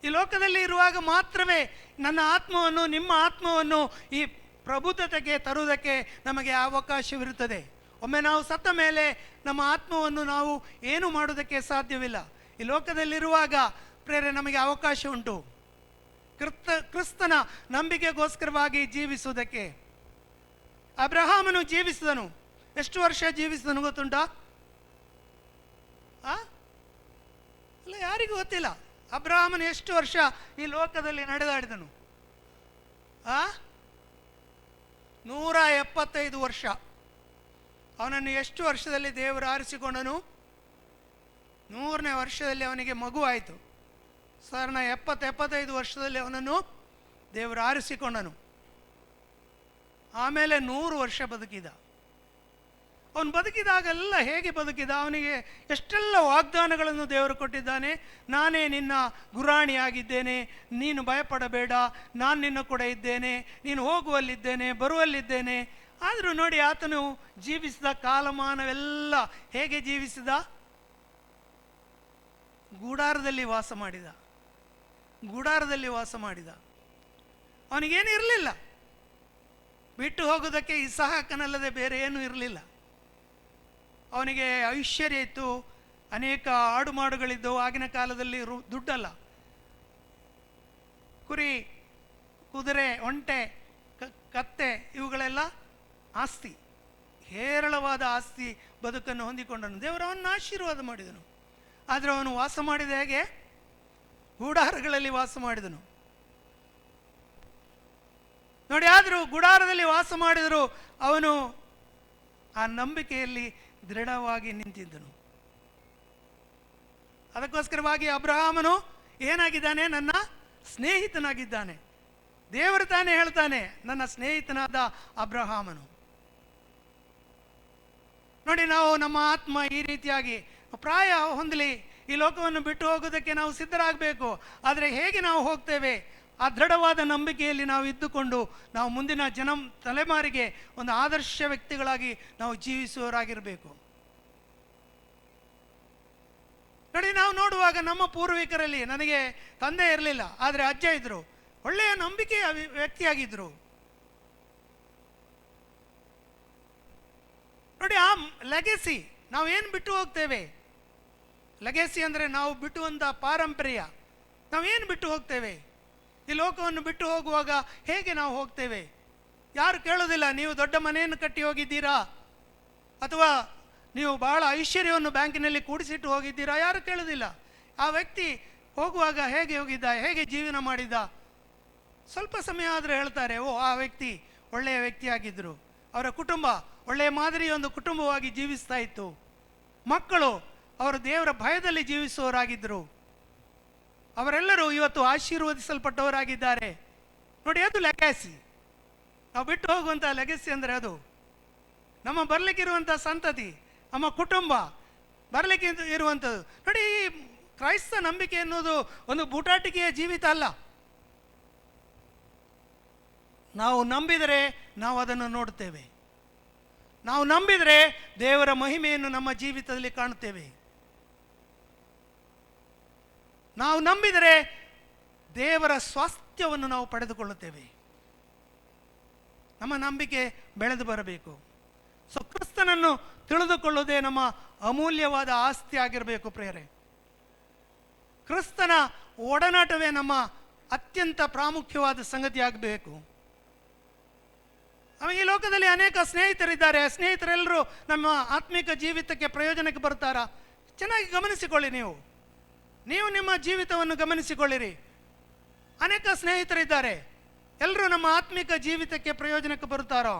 ಈ ಲೋಕದಲ್ಲಿ ಇರುವಾಗ ಮಾತ್ರವೇ ನನ್ನ ಆತ್ಮವನ್ನು, ನಿಮ್ಮ ಆತ್ಮವನ್ನು ಈ ಪ್ರಬುದ್ಧತೆಗೆ ತರುವುದಕ್ಕೆ ನಮಗೆ ಅವಕಾಶವಿರುತ್ತದೆ. ಒಮ್ಮೆ ನಾವು ಸತ್ತ ಮೇಲೆ ನಮ್ಮ ಆತ್ಮವನ್ನು ನಾವು ಏನು ಮಾಡುವುದಕ್ಕೆ ಸಾಧ್ಯವಿಲ್ಲ. ಈ ಲೋಕದಲ್ಲಿರುವಾಗ ನಮಗೆ ಅವಕಾಶ ಉಂಟು ಕ್ರಿಸ್ತನ ನಂಬಿಕೆಗೋಸ್ಕರವಾಗಿ ಜೀವಿಸುವುದಕ್ಕೆ. ಅಬ್ರಹಾಮನು ಜೀವಿಸಿದನು. ಎಷ್ಟು ವರ್ಷ ಜೀವಿಸಿದನು ಗೊತ್ತುಂಟಾ? ಅಲ್ಲ, ಯಾರಿಗೂ ಗೊತ್ತಿಲ್ಲ. ಅಬ್ರಹಾಮನು ಎಷ್ಟು ವರ್ಷ ಈ ಲೋಕದಲ್ಲಿ ನಡೆದಾಡಿದನು? 175 ವರ್ಷ. ಅವನನ್ನು ಎಷ್ಟು ವರ್ಷದಲ್ಲಿ ದೇವರು ಆರಿಸಿಕೊಂಡನು? 100ನೇ ವರ್ಷದಲ್ಲಿ ಅವನಿಗೆ ಮಗು ಆಯಿತು. ಸಾಧಾರಣ 70-75 ವರ್ಷದಲ್ಲಿ ಅವನನ್ನು ದೇವರು ಆರಿಸಿಕೊಂಡನು. ಆಮೇಲೆ 100 ವರ್ಷ ಬದುಕಿದ. ಅವನು ಬದುಕಿದಾಗೆಲ್ಲ ಹೇಗೆ ಬದುಕಿದ? ಅವನಿಗೆ ಎಷ್ಟೆಲ್ಲ ವಾಗ್ದಾನಗಳನ್ನು ದೇವರು ಕೊಟ್ಟಿದ್ದಾನೆ. ನಾನೇ ನಿನ್ನ ಗುರಾಣಿಯಾಗಿದ್ದೇನೆ, ನೀನು ಭಯಪಡಬೇಡ, ನಾನು ನಿನ್ನ ಕೂಡ ಇದ್ದೇನೆ, ನೀನು ಹೋಗುವಲ್ಲಿದ್ದೇನೆ, ಬರುವಲ್ಲಿದ್ದೇನೆ. ಆದರೂ ನೋಡಿ, ಆತನು ಜೀವಿಸಿದ ಕಾಲಮಾನವೆಲ್ಲ ಹೇಗೆ ಜೀವಿಸಿದ? ಗುಡಾರದಲ್ಲಿ ವಾಸ ಮಾಡಿದ. ಅವನಿಗೇನು ಇರಲಿಲ್ಲ. ಬಿಟ್ಟು ಹೋಗೋದಕ್ಕೆ ಇಸಾಕನಲ್ಲದೆ ಬೇರೆ ಏನೂ ಇರಲಿಲ್ಲ. ಅವನಿಗೆ ಐಶ್ವರ್ಯ ಇತ್ತು, ಅನೇಕ ಆಡು ಮಾಡುಗಳಿದ್ದವು. ಆಗಿನ ಕಾಲದಲ್ಲಿ ದುಡ್ಡಲ್ಲ, ಕುರಿ, ಕುದುರೆ, ಒಂಟೆ, ಕತ್ತೆ, ಇವುಗಳೆಲ್ಲ ಆಸ್ತಿ, ಹೇರಳವಾದ ಆಸ್ತಿ ಬದುಕನ್ನು ಹೊಂದಿಕೊಂಡನು. ದೇವರವನ್ನು ಆಶೀರ್ವಾದ ಮಾಡಿದನು. ಆದರೆ ಅವನು ವಾಸ ಮಾಡಿದ ಹೇಗೆ? ಗುಡಾರಗಳಲ್ಲಿ ವಾಸ ಮಾಡಿದನು. ನೋಡಿ, ಆದರೂ ಗುಡಾರದಲ್ಲಿ ವಾಸ ಮಾಡಿದರೂ ಅವನು ಆ ನಂಬಿಕೆಯಲ್ಲಿ ದೃಢವಾಗಿ ನಿಂತಿದ್ದನು. ಅದಕ್ಕೋಸ್ಕರವಾಗಿ ಅಬ್ರಹಾಮನು ಏನಾಗಿದ್ದಾನೆ? ನನ್ನ ಸ್ನೇಹಿತನಾಗಿದ್ದಾನೆ. ದೇವರು ತಾನೇ ಹೇಳ್ತಾನೆ, ನನ್ನ ಸ್ನೇಹಿತನಾದ ಅಬ್ರಹಾಮನು. ನೋಡಿ, ನಾವು ನಮ್ಮ ಆತ್ಮ ಈ ರೀತಿಯಾಗಿ ಪ್ರಾಯ ಹೊಂದಲಿ, ಈ ಲೋಕವನ್ನು ಬಿಟ್ಟು ಹೋಗೋದಕ್ಕೆ ನಾವು ಸಿದ್ಧರಾಗಬೇಕು. ಆದರೆ ಹೇಗೆ ನಾವು ಹೋಗ್ತೇವೆ? ಆ ದೃಢವಾದ ನಂಬಿಕೆಯಲ್ಲಿ ನಾವು ಇದ್ದುಕೊಂಡು ನಾವು ಮುಂದಿನ ತಲೆಮಾರಿಗೆ ಒಂದು ಆದರ್ಶ ವ್ಯಕ್ತಿಗಳಾಗಿ ನಾವು ಜೀವಿಸುವವರಾಗಿರಬೇಕು. ನೋಡಿ, ನಾವು ನೋಡುವಾಗ ನಮ್ಮ ಪೂರ್ವಿಕರಲ್ಲಿ, ನನಗೆ ತಂದೆ ಇರಲಿಲ್ಲ, ಆದರೆ ಅಜ್ಜ ಇದ್ದರು, ಒಳ್ಳೆಯ ನಂಬಿಕೆಯ ವ್ಯಕ್ತಿಯಾಗಿದ್ದರು. ನೋಡಿ, ಆ ಲೆಗಸಿ ನಾವೇನು ಬಿಟ್ಟು ಹೋಗ್ತೇವೆ? ಲೆಗೆಸಿ ಅಂದರೆ ನಾವು ಬಿಟ್ಟುವಂಥ ಪಾರಂಪರ್ಯ. ನಾವೇನು ಬಿಟ್ಟು ಹೋಗ್ತೇವೆ? ಈ ಲೋಕವನ್ನು ಬಿಟ್ಟು ಹೋಗುವಾಗ ಹೇಗೆ ನಾವು ಹೋಗ್ತೇವೆ? ಯಾರು ಕೇಳೋದಿಲ್ಲ, ನೀವು ದೊಡ್ಡ ಮನೆಯನ್ನು ಕಟ್ಟಿ ಹೋಗಿದ್ದೀರಾ ಅಥವಾ ನೀವು ಬಹಳ ಐಶ್ವರ್ಯವನ್ನು ಬ್ಯಾಂಕಿನಲ್ಲಿ ಕೂಡಿಸಿಟ್ಟು ಹೋಗಿದ್ದೀರಾ? ಯಾರು ಕೇಳೋದಿಲ್ಲ. ಆ ವ್ಯಕ್ತಿ ಹೋಗುವಾಗ ಹೇಗೆ ಹೋಗಿದ್ದ, ಹೇಗೆ ಜೀವನ ಮಾಡಿದ್ದ, ಸ್ವಲ್ಪ ಸಮಯ ಆದರೆ ಹೇಳ್ತಾರೆ, ಓ ಆ ವ್ಯಕ್ತಿ ಒಳ್ಳೆಯ ವ್ಯಕ್ತಿಯಾಗಿದ್ದರು, ಅವರ ಕುಟುಂಬ ಒಳ್ಳೆಯ ಮಾದರಿಯ ಒಂದು ಕುಟುಂಬವಾಗಿ ಜೀವಿಸ್ತಾ ಇತ್ತು, ಮಕ್ಕಳು ಅವರು ದೇವರ ಭಯದಲ್ಲಿ ಜೀವಿಸುವವರಾಗಿದ್ದರು, ಅವರೆಲ್ಲರೂ ಇವತ್ತು ಆಶೀರ್ವದಿಸಲ್ಪಟ್ಟವರಾಗಿದ್ದಾರೆ. ನೋಡಿ, ಅದು ಲೆಗ್ಯಾಸಿ. ನಾವು ಬಿಟ್ಟು ಹೋಗುವಂಥ ಲೆಗಸಿ ಅಂದರೆ ಅದು ನಮ್ಮ ಬರಲಿಕ್ಕಿರುವಂಥ ಸಂತತಿ, ನಮ್ಮ ಕುಟುಂಬ ಬರಲಿಕ್ಕೆ ಇರುವಂಥದ್ದು. ನೋಡಿ, ಈ ಕ್ರೈಸ್ತ ನಂಬಿಕೆ ಎನ್ನುವುದು ಒಂದು ಬೂಟಾಟಿಕೆಯ ಜೀವಿತ ಅಲ್ಲ. ನಾವು ನಂಬಿದರೆ ನಾವು ಅದನ್ನು ನೋಡ್ತೇವೆ. ನಾವು ನಂಬಿದರೆ ದೇವರ ಮಹಿಮೆಯನ್ನು ನಮ್ಮ ಜೀವಿತದಲ್ಲಿ ಕಾಣುತ್ತೇವೆ. ನಾವು ನಂಬಿದರೆ ದೇವರ ಸ್ವಾಸ್ಥ್ಯವನ್ನು ನಾವು ಪಡೆದುಕೊಳ್ಳುತ್ತೇವೆ. ನಮ್ಮ ನಂಬಿಕೆ ಬೆಳೆದು ಬರಬೇಕು. ಸೊ ಕ್ರಿಸ್ತನನ್ನು ತಿಳಿದುಕೊಳ್ಳುವುದೇ ನಮ್ಮ ಅಮೂಲ್ಯವಾದ ಆಸ್ತಿ ಆಗಿರಬೇಕು ಪ್ರಿಯರೇ. ಕ್ರಿಸ್ತನ ಒಡನಾಟವೇ ನಮ್ಮ ಅತ್ಯಂತ ಪ್ರಾಮುಖ್ಯವಾದ ಸಂಗತಿ ಆಗಬೇಕು. ಈ ಲೋಕದಲ್ಲಿ ಅನೇಕ ಸ್ನೇಹಿತರಿದ್ದಾರೆ. ಸ್ನೇಹಿತರೆಲ್ಲರೂ ನಮ್ಮ ಆತ್ಮಿಕ ಜೀವಿತಕ್ಕೆ ಪ್ರಯೋಜನಕ್ಕೆ ಬರ್ತಾರಾ? ಚೆನ್ನಾಗಿ ಗಮನಿಸಿಕೊಳ್ಳಿ. ನೀವು ನಿಮ್ಮ ಜೀವಿತವನ್ನು ಗಮನಿಸಿಕೊಳ್ಳಿರಿ. ಅನೇಕ ಸ್ನೇಹಿತರಿದ್ದಾರೆ, ಎಲ್ಲರೂ ನಮ್ಮ ಆತ್ಮಿಕ ಜೀವಿತಕ್ಕೆ ಪ್ರಯೋಜನಕ್ಕೆ ಬರುತ್ತಾರೋ?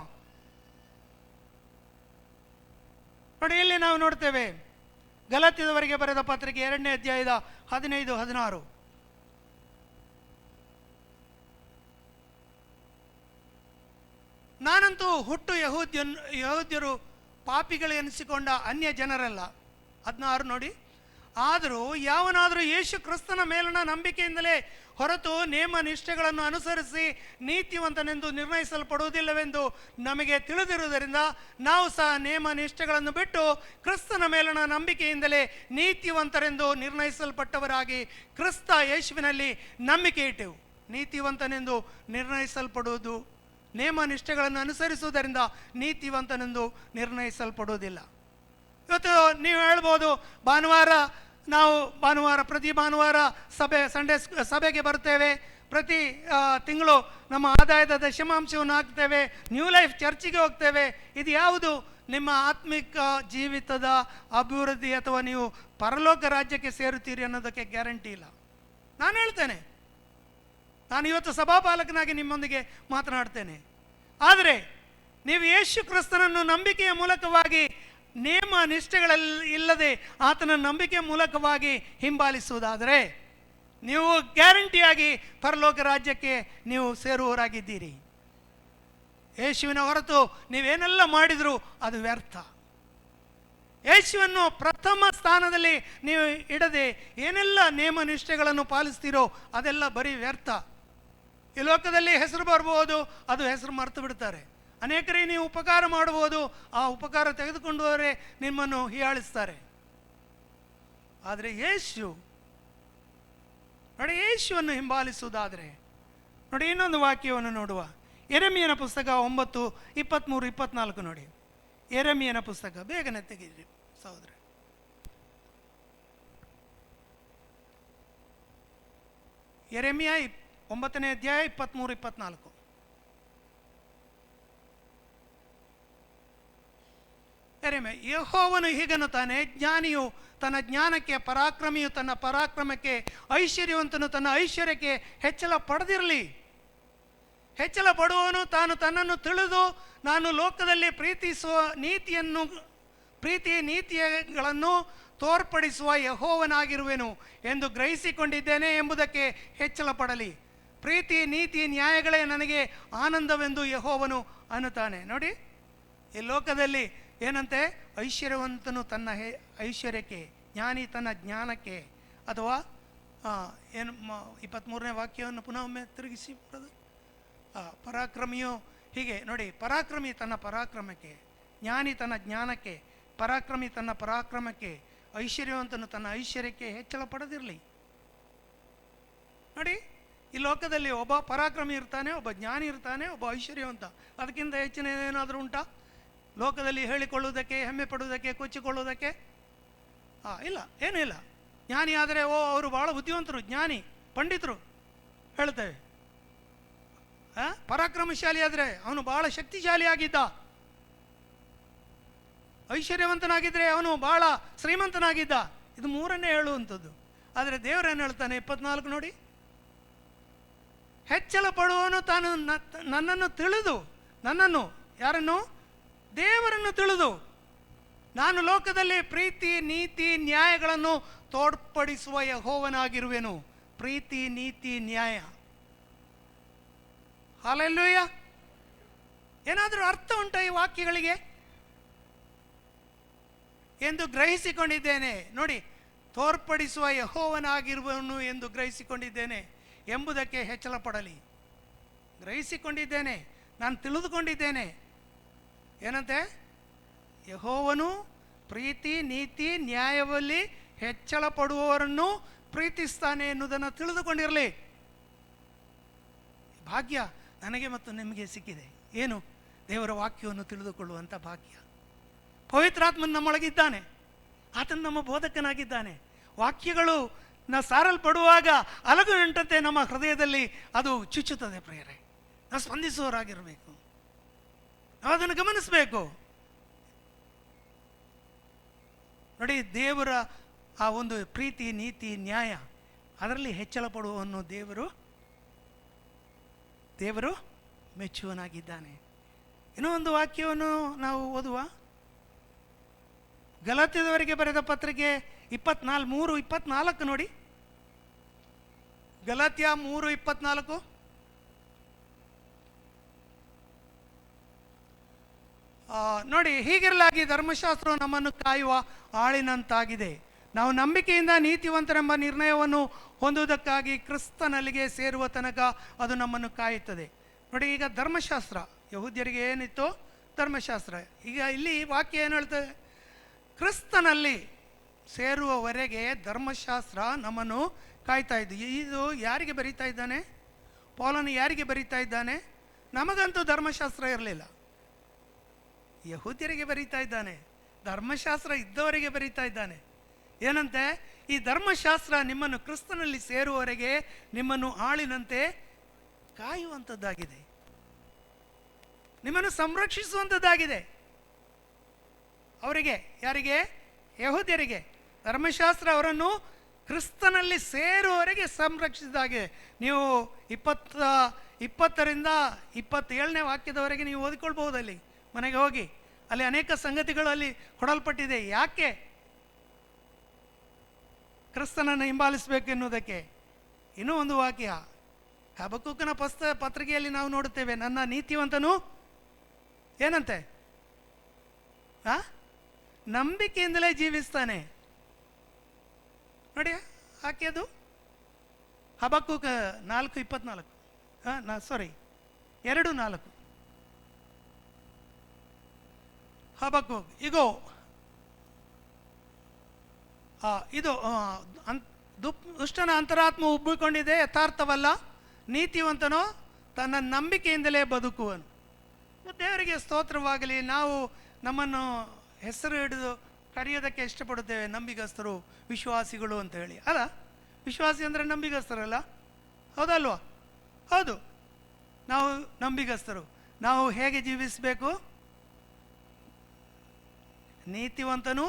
ನೋಡಿ, ಇಲ್ಲಿ ನಾವು ನೋಡ್ತೇವೆ ಗಲಾತ್ಯದವರಿಗೆ ಬರೆದ ಪತ್ರಿಕೆ 2ನೇ ಅಧ್ಯಾಯದ 15-16. ನಾನಂತೂ ಹುಟ್ಟು ಯಹೂದ್ಯರು ಪಾಪಿಗಳು ಎನಿಸಿಕೊಂಡ ಅನ್ಯ ಜನರಲ್ಲ. 16 ನೋಡಿ, ಆದರೂ ಯಾವನಾದರೂ ಯೇಸು ಕ್ರಿಸ್ತನ ಮೇಲಿನ ನಂಬಿಕೆಯಿಂದಲೇ ಹೊರತು ನೇಮ ನಿಷ್ಠೆಗಳನ್ನು ಅನುಸರಿಸಿ ನೀತಿವಂತನೆಂದು ನಿರ್ಣಯಿಸಲ್ಪಡುವುದಿಲ್ಲವೆಂದು ನಮಗೆ ತಿಳಿದಿರುವುದರಿಂದ ನಾವು ಸಹ ನೇಮ ನಿಷ್ಠೆಗಳನ್ನು ಬಿಟ್ಟು ಕ್ರಿಸ್ತನ ಮೇಲಿನ ನಂಬಿಕೆಯಿಂದಲೇ ನೀತಿವಂತರೆಂದು ನಿರ್ಣಯಿಸಲ್ಪಟ್ಟವರಾಗಿ ಕ್ರಿಸ್ತ ಯೇಸುವಿನಲ್ಲಿ ನಂಬಿಕೆ ಇಟ್ಟೆವು. ನೀತಿವಂತನೆಂದು ನಿರ್ಣಯಿಸಲ್ಪಡುವುದು ನೇಮ ನಿಷ್ಠೆಗಳನ್ನು ಅನುಸರಿಸುವುದರಿಂದ ನೀತಿವಂತನೆಂದು ನಿರ್ಣಯಿಸಲ್ಪಡುವುದಿಲ್ಲ. ಇವತ್ತು ನೀವು ಹೇಳ್ಬೋದು, ಪ್ರತಿ ಭಾನುವಾರ ಸಂಡೇ ಸಭೆಗೆ ಬರ್ತೇವೆ, ಪ್ರತಿ ತಿಂಗಳು ನಮ್ಮ ಆದಾಯದ ದಶಮಾಂಶವನ್ನು ಹಾಕ್ತೇವೆ, ನ್ಯೂ ಲೈಫ್ ಚರ್ಚಿಗೆ ಹೋಗ್ತೇವೆ. ಇದು ಯಾವುದು ನಿಮ್ಮ ಆತ್ಮಿಕ ಜೀವಿತದ ಅಭಿವೃದ್ಧಿ ಅಥವಾ ನೀವು ಪರಲೋಕ ರಾಜ್ಯಕ್ಕೆ ಸೇರುತ್ತೀರಿ ಅನ್ನೋದಕ್ಕೆ ಗ್ಯಾರಂಟಿ ಇಲ್ಲ. ನಾನು ಹೇಳ್ತೇನೆ, ನಾನು ಇವತ್ತು ಸಭಾಪಾಲಕನಾಗಿ ನಿಮ್ಮೊಂದಿಗೆ ಮಾತನಾಡ್ತೇನೆ. ಆದರೆ ನೀವು ಯೇಸು ಕ್ರಿಸ್ತನನ್ನು ನಂಬಿಕೆಯ ಮೂಲಕವಾಗಿ ನೇಮ ನಿಷ್ಠೆಗಳಿಲ್ಲದೆ ಆತನ ನಂಬಿಕೆಯ ಮೂಲಕವಾಗಿ ಹಿಂಬಾಲಿಸುವುದಾದರೆ ನೀವು ಗ್ಯಾರಂಟಿಯಾಗಿ ಪರಲೋಕ ರಾಜ್ಯಕ್ಕೆ ನೀವು ಸೇರುವವರಾಗಿದ್ದೀರಿ. ಯೇಸುವಿನ ಹೊರತು ನೀವೇನೆಲ್ಲ ಮಾಡಿದರೂ ಅದು ವ್ಯರ್ಥ. ಯೇಸುವನ್ನು ಪ್ರಥಮ ಸ್ಥಾನದಲ್ಲಿ ನೀವು ಇಡದೆ ಏನೆಲ್ಲ ನೇಮ ನಿಷ್ಠೆಗಳನ್ನು ಪಾಲಿಸ್ತೀರೋ ಅದೆಲ್ಲ ಬರೀ ವ್ಯರ್ಥ. ಈ ಲೋಕದಲ್ಲಿ ಹೆಸರು ಬರ್ಬೋದು, ಅದು ಹೆಸರು ಮರೆತು ಬಿಡ್ತಾರೆ. ಅನೇಕರಿಗೆ ನೀವು ಉಪಕಾರ ಮಾಡಬಹುದು, ಆ ಉಪಕಾರ ತೆಗೆದುಕೊಂಡವರೇ ನಿಮ್ಮನ್ನು ಹೀಯಾಳಿಸ್ತಾರೆ. ಆದರೆ ನೋಡಿ, ಯೇಸುವನ್ನು ಹಿಂಬಾಲಿಸುವುದಾದರೆ ನೋಡಿ, ಇನ್ನೊಂದು ವಾಕ್ಯವನ್ನು ನೋಡುವ. ಯೆರೆಮೀಯನ ಪುಸ್ತಕ 9:23-24 ನೋಡಿ. ಯೆರೆಮೀಯನ ಪುಸ್ತಕ ಬೇಗನೆ ತೆಗೆಯಿರಿ ಸಹೋದರ. ಯೆರೆಮೀಯ 9ನೇ ಅಧ್ಯಾಯ 23-24. ಯೆಹೋವನು ಹೀಗನ್ನುತ್ತಾನೆ, ಜ್ಞಾನಿಯು ತನ್ನ ಜ್ಞಾನಕ್ಕೆ, ಪರಾಕ್ರಮಿಯು ತನ್ನ ಪರಾಕ್ರಮಕ್ಕೆ, ಐಶ್ವರ್ಯವಂತನು ತನ್ನ ಐಶ್ವರ್ಯಕ್ಕೆ ಹೆಚ್ಚಳ ಪಡೆದಿರಲಿ. ಹೆಚ್ಚಳ ಪಡುವವನು ತಾನು ತನ್ನನ್ನು ತಿಳಿದು ನಾನು ಲೋಕದಲ್ಲಿ ಪ್ರೀತಿಸುವ ನೀತಿಗಳನ್ನು ತೋರ್ಪಡಿಸುವ ಯೆಹೋವನಾಗಿರುವೆನು ಎಂದು ಗ್ರಹಿಸಿಕೊಂಡಿದ್ದೇನೆ ಎಂಬುದಕ್ಕೆ ಹೆಚ್ಚಳ ಪಡಲಿ. ಪ್ರೀತಿ, ನೀತಿ, ನ್ಯಾಯಗಳೇ ನನಗೆ ಆನಂದವೆಂದು ಯೆಹೋವನು ಅನ್ನುತ್ತಾನೆ. ನೋಡಿ, ಈ ಲೋಕದಲ್ಲಿ ಏನಂತೆ, ಐಶ್ವರ್ಯವಂತನು ತನ್ನ ಐಶ್ವರ್ಯಕ್ಕೆ, ಜ್ಞಾನಿ ತನ್ನ ಜ್ಞಾನಕ್ಕೆ, ಅಥವಾ 23ನೇ ವಾಕ್ಯವನ್ನು ಪುನಃ ಒಮ್ಮೆ ತಿರುಗಿಸಿ ಪರಾಕ್ರಮಿಯು ಹೀಗೆ ನೋಡಿ, ಪರಾಕ್ರಮಿ ತನ್ನ ಪರಾಕ್ರಮಕ್ಕೆ, ಜ್ಞಾನಿ ತನ್ನ ಜ್ಞಾನಕ್ಕೆ, ಪರಾಕ್ರಮಿ ತನ್ನ ಪರಾಕ್ರಮಕ್ಕೆ, ಐಶ್ವರ್ಯವಂತನು ತನ್ನ ಐಶ್ವರ್ಯಕ್ಕೆ ಹೆಚ್ಚಳ ಪಡೆದಿರಲಿ. ನೋಡಿ, ಈ ಲೋಕದಲ್ಲಿ ಒಬ್ಬ ಪರಾಕ್ರಮಿ ಇರ್ತಾನೆ, ಒಬ್ಬ ಜ್ಞಾನಿ ಇರ್ತಾನೆ, ಒಬ್ಬ ಐಶ್ವರ್ಯವಂತ. ಅದಕ್ಕಿಂತ ಹೆಚ್ಚಿನ ಏನಾದರೂ ಉಂಟಾ ಲೋಕದಲ್ಲಿ ಹೇಳಿಕೊಳ್ಳುವುದಕ್ಕೆ, ಹೆಮ್ಮೆ ಪಡುವುದಕ್ಕೆ, ಕೊಚ್ಚಿಕೊಳ್ಳುವುದಕ್ಕೆ? ಇಲ್ಲ, ಏನೂ ಇಲ್ಲ. ಜ್ಞಾನಿ ಆದರೆ ಅವರು ಭಾಳ ಬುದ್ಧಿವಂತರು, ಜ್ಞಾನಿ, ಪಂಡಿತರು ಹೇಳ್ತೇವೆ. ಪರಾಕ್ರಮಶಾಲಿ ಆದರೆ ಅವನು ಭಾಳ ಶಕ್ತಿಶಾಲಿ ಆಗಿದ್ದ. ಐಶ್ವರ್ಯವಂತನಾಗಿದ್ದರೆ ಅವನು ಭಾಳ ಶ್ರೀಮಂತನಾಗಿದ್ದ. ಇದು ಮೂರನ್ನೇ ಹೇಳುವಂಥದ್ದು. ಆದರೆ ದೇವರೇನು ಹೇಳ್ತಾನೆ 24 ನೋಡಿ, ಹೆಚ್ಚಳ ಪಡುವವನು ತಾನು ನನ್ನನ್ನು ತಿಳಿದು, ನನ್ನನ್ನು ಯಾರನ್ನು? ದೇವರನ್ನು ತಿಳಿದು, ನಾನು ಲೋಕದಲ್ಲಿ ಪ್ರೀತಿ ನೀತಿ ನ್ಯಾಯಗಳನ್ನು ತೋರ್ಪಡಿಸುವ ಯೆಹೋವನಾಗಿರುವೆನು. ಪ್ರೀತಿ ನೀತಿ ನ್ಯಾಯ. ಹಲ್ಲೆಲೂಯಾ. ಏನಾದರೂ ಅರ್ಥ ಉಂಟಾ ಈ ವಾಕ್ಯಗಳಿಗೆ? ಎಂದು ಗ್ರಹಿಸಿಕೊಂಡಿದ್ದೇನೆ. ನೋಡಿ, ತೋರ್ಪಡಿಸುವ ಯೆಹೋವನಾಗಿರುವನು ಎಂದು ಗ್ರಹಿಸಿಕೊಂಡಿದ್ದೇನೆ ಎಂಬುದಕ್ಕೆ ಹೆಚ್ಚಳ ಪಡಲಿ. ಗ್ರಹಿಸಿಕೊಂಡಿದ್ದೇನೆ, ನಾನು ತಿಳಿದುಕೊಂಡಿದ್ದೇನೆ. ಏನಂತೆ? ಯೆಹೋವನು ಪ್ರೀತಿ ನೀತಿ ನ್ಯಾಯದಲ್ಲಿ ಹೆಚ್ಚಳ ಪಡುವವರನ್ನು ಪ್ರೀತಿಸ್ತಾನೆ ಎನ್ನುವುದನ್ನು ತಿಳಿದುಕೊಂಡಿರಲಿ. ಭಾಗ್ಯ ನನಗೆ ಮತ್ತು ನಿಮಗೆ ಸಿಕ್ಕಿದೆ. ಏನು? ದೇವರ ವಾಕ್ಯವನ್ನು ತಿಳಿದುಕೊಳ್ಳುವಂಥ ಭಾಗ್ಯ. ಪವಿತ್ರಾತ್ಮನ ನಮ್ಮೊಳಗಿದ್ದಾನೆ, ಆತನು ನಮ್ಮ ಬೋಧಕನಾಗಿದ್ದಾನೆ. ವಾಕ್ಯಗಳು ಸಾರಲ್ಪಡುವಾಗ ಅಲಗು ಗಂಟಂತೆ ನಮ್ಮ ಹೃದಯದಲ್ಲಿ ಅದು ಚುಚ್ಚುತ್ತದೆ. ಪ್ರಿಯರೇ, ನಾವು ಸ್ಪಂದಿಸುವವರಾಗಿರಬೇಕು, ನಾವು ಅದನ್ನು ಗಮನಿಸಬೇಕು. ನೋಡಿ, ದೇವರ ಆ ಒಂದು ಪ್ರೀತಿ ನೀತಿ ನ್ಯಾಯ ಅದರಲ್ಲಿ ಹೆಚ್ಚಳ ಪಡುವವನ್ನು ದೇವರು ಮೆಚ್ಚುವನಾಗಿದ್ದಾನೆ. ಇನ್ನೂ ಒಂದು ವಾಕ್ಯವನ್ನು ನಾವು ಓದುವ. ಗಲಾತ್ಯದವರಿಗೆ ಬರೆದ ಪತ್ರಿಕೆ 3:24 ನೋಡಿ. ಗಲಾತ್ಯ 3:24. ನೋಡಿ, ಹೀಗಿರಲಾಗಿ ಧರ್ಮಶಾಸ್ತ್ರವು ನಮ್ಮನ್ನು ಕಾಯುವ ಆಳಿನಂತಾಗಿದೆ. ನಾವು ನಂಬಿಕೆಯಿಂದ ನೀತಿವಂತರೆಂಬ ನಿರ್ಣಯವನ್ನು ಹೊಂದುವುದಕ್ಕಾಗಿ ಕ್ರಿಸ್ತನಲ್ಲಿಗೆ ಸೇರುವ ತನಕ ಅದು ನಮ್ಮನ್ನು ಕಾಯುತ್ತದೆ. ನೋಡಿ, ಈಗ ಧರ್ಮಶಾಸ್ತ್ರ, ಯಹೂದ್ಯರಿಗೆ ಏನಿತ್ತು? ಧರ್ಮಶಾಸ್ತ್ರ. ಈಗ ಇಲ್ಲಿ ವಾಕ್ಯ ಏನು ಹೇಳ್ತದೆ? ಕ್ರಿಸ್ತನಲ್ಲಿ ಸೇರುವವರೆಗೆ ಧರ್ಮಶಾಸ್ತ್ರ ನಮ್ಮನ್ನು ಕಾಯ್ತಾ ಇದ್ದು. ಇದು ಯಾರಿಗೆ ಬರೀತಾ ಇದ್ದಾನೆ? ಪೌಲನು ಯಾರಿಗೆ ಬರೀತಾ ಇದ್ದಾನೆ? ನಮಗಂತೂ ಧರ್ಮಶಾಸ್ತ್ರ ಇರಲಿಲ್ಲ, ಯಹೂದ್ಯರಿಗೆ ಬರೀತಾ ಇದ್ದಾನೆ. ಧರ್ಮಶಾಸ್ತ್ರ ಇದ್ದವರಿಗೆ ಬರೀತಾ ಇದ್ದಾನೆ. ಏನಂತೆ? ಈ ಧರ್ಮಶಾಸ್ತ್ರ ನಿಮ್ಮನ್ನು ಕ್ರಿಸ್ತನಲ್ಲಿ ಸೇರುವವರೆಗೆ ನಿಮ್ಮನ್ನು ಆಳಿನಂತೆ ಕಾಯುವಂಥದ್ದಾಗಿದೆ, ನಿಮ್ಮನ್ನು ಸಂರಕ್ಷಿಸುವಂಥದ್ದಾಗಿದೆ. ಅವರಿಗೆ, ಯಾರಿಗೆ? ಯಹೂದ್ಯರಿಗೆ. ಧರ್ಮಶಾಸ್ತ್ರ ಅವರನ್ನು ಕ್ರಿಸ್ತನಲ್ಲಿ ಸೇರುವವರೆಗೆ ಸಂರಕ್ಷಿಸಿದಾಗಿದೆ. ನೀವು 20ರಿಂದ 27ನೇ ವಾಕ್ಯದವರೆಗೆ ನೀವು ಓದಿಕೊಳ್ಬಹುದು. ಅಲ್ಲಿ ಮನೆಗೆ ಹೋಗಿ ಅಲ್ಲಿ ಅನೇಕ ಸಂಗತಿಗಳು ಅಲ್ಲಿ ಕೊಡಲ್ಪಟ್ಟಿದೆ. ಯಾಕೆ ಕ್ರಿಸ್ತನನ್ನು ಹಿಂಬಾಲಿಸಬೇಕು ಎನ್ನುವುದಕ್ಕೆ. ಇನ್ನೂ ಒಂದು ವಾಕ್ಯ ಹಬಕ್ಕೂಕನ ಪತ್ರಿಕೆಯಲ್ಲಿ ನಾವು ನೋಡುತ್ತೇವೆ. ನನ್ನ ನೀತಿವಂತನು ಏನಂತೆ? ನಂಬಿಕೆಯಿಂದಲೇ ಜೀವಿಸ್ತಾನೆ. ನೋಡಿ ಹಾಕಿದ್ದು ಹಬಕ್ಕೂಕ 4:24. 2:4. ಹಬಕ್ಕೂಕ್, ಇಗೋ ಇದು ದುಷ್ಟನ ಅಂತರಾತ್ಮ ಉಬ್ಬಿಕೊಂಡಿದೆ, ಯಥಾರ್ಥವಲ್ಲ. ನೀತಿವಂತನೋ ತನ್ನ ನಂಬಿಕೆಯಿಂದಲೇ ಬದುಕುವನು. ದೇವರಿಗೆ ಸ್ತೋತ್ರವಾಗಲಿ. ನಾವು ನಮ್ಮನ್ನು ಹೆಸರು ಹಿಡಿದು ಕರೆಯೋದಕ್ಕೆ ಇಷ್ಟಪಡುತ್ತೇವೆ, ನಂಬಿಗಸ್ತರು, ವಿಶ್ವಾಸಿಗಳು ಅಂತ ಹೇಳಿ. ಅಲ್ಲ, ವಿಶ್ವಾಸಿ ಅಂದರೆ ನಂಬಿಗಸ್ತರಲ್ಲ, ಹೌದಲ್ವಾ? ಹೌದು, ನಾವು ನಂಬಿಗಸ್ತರು. ನಾವು ಹೇಗೆ ಜೀವಿಸಬೇಕು? ನೀತಿವಂತನು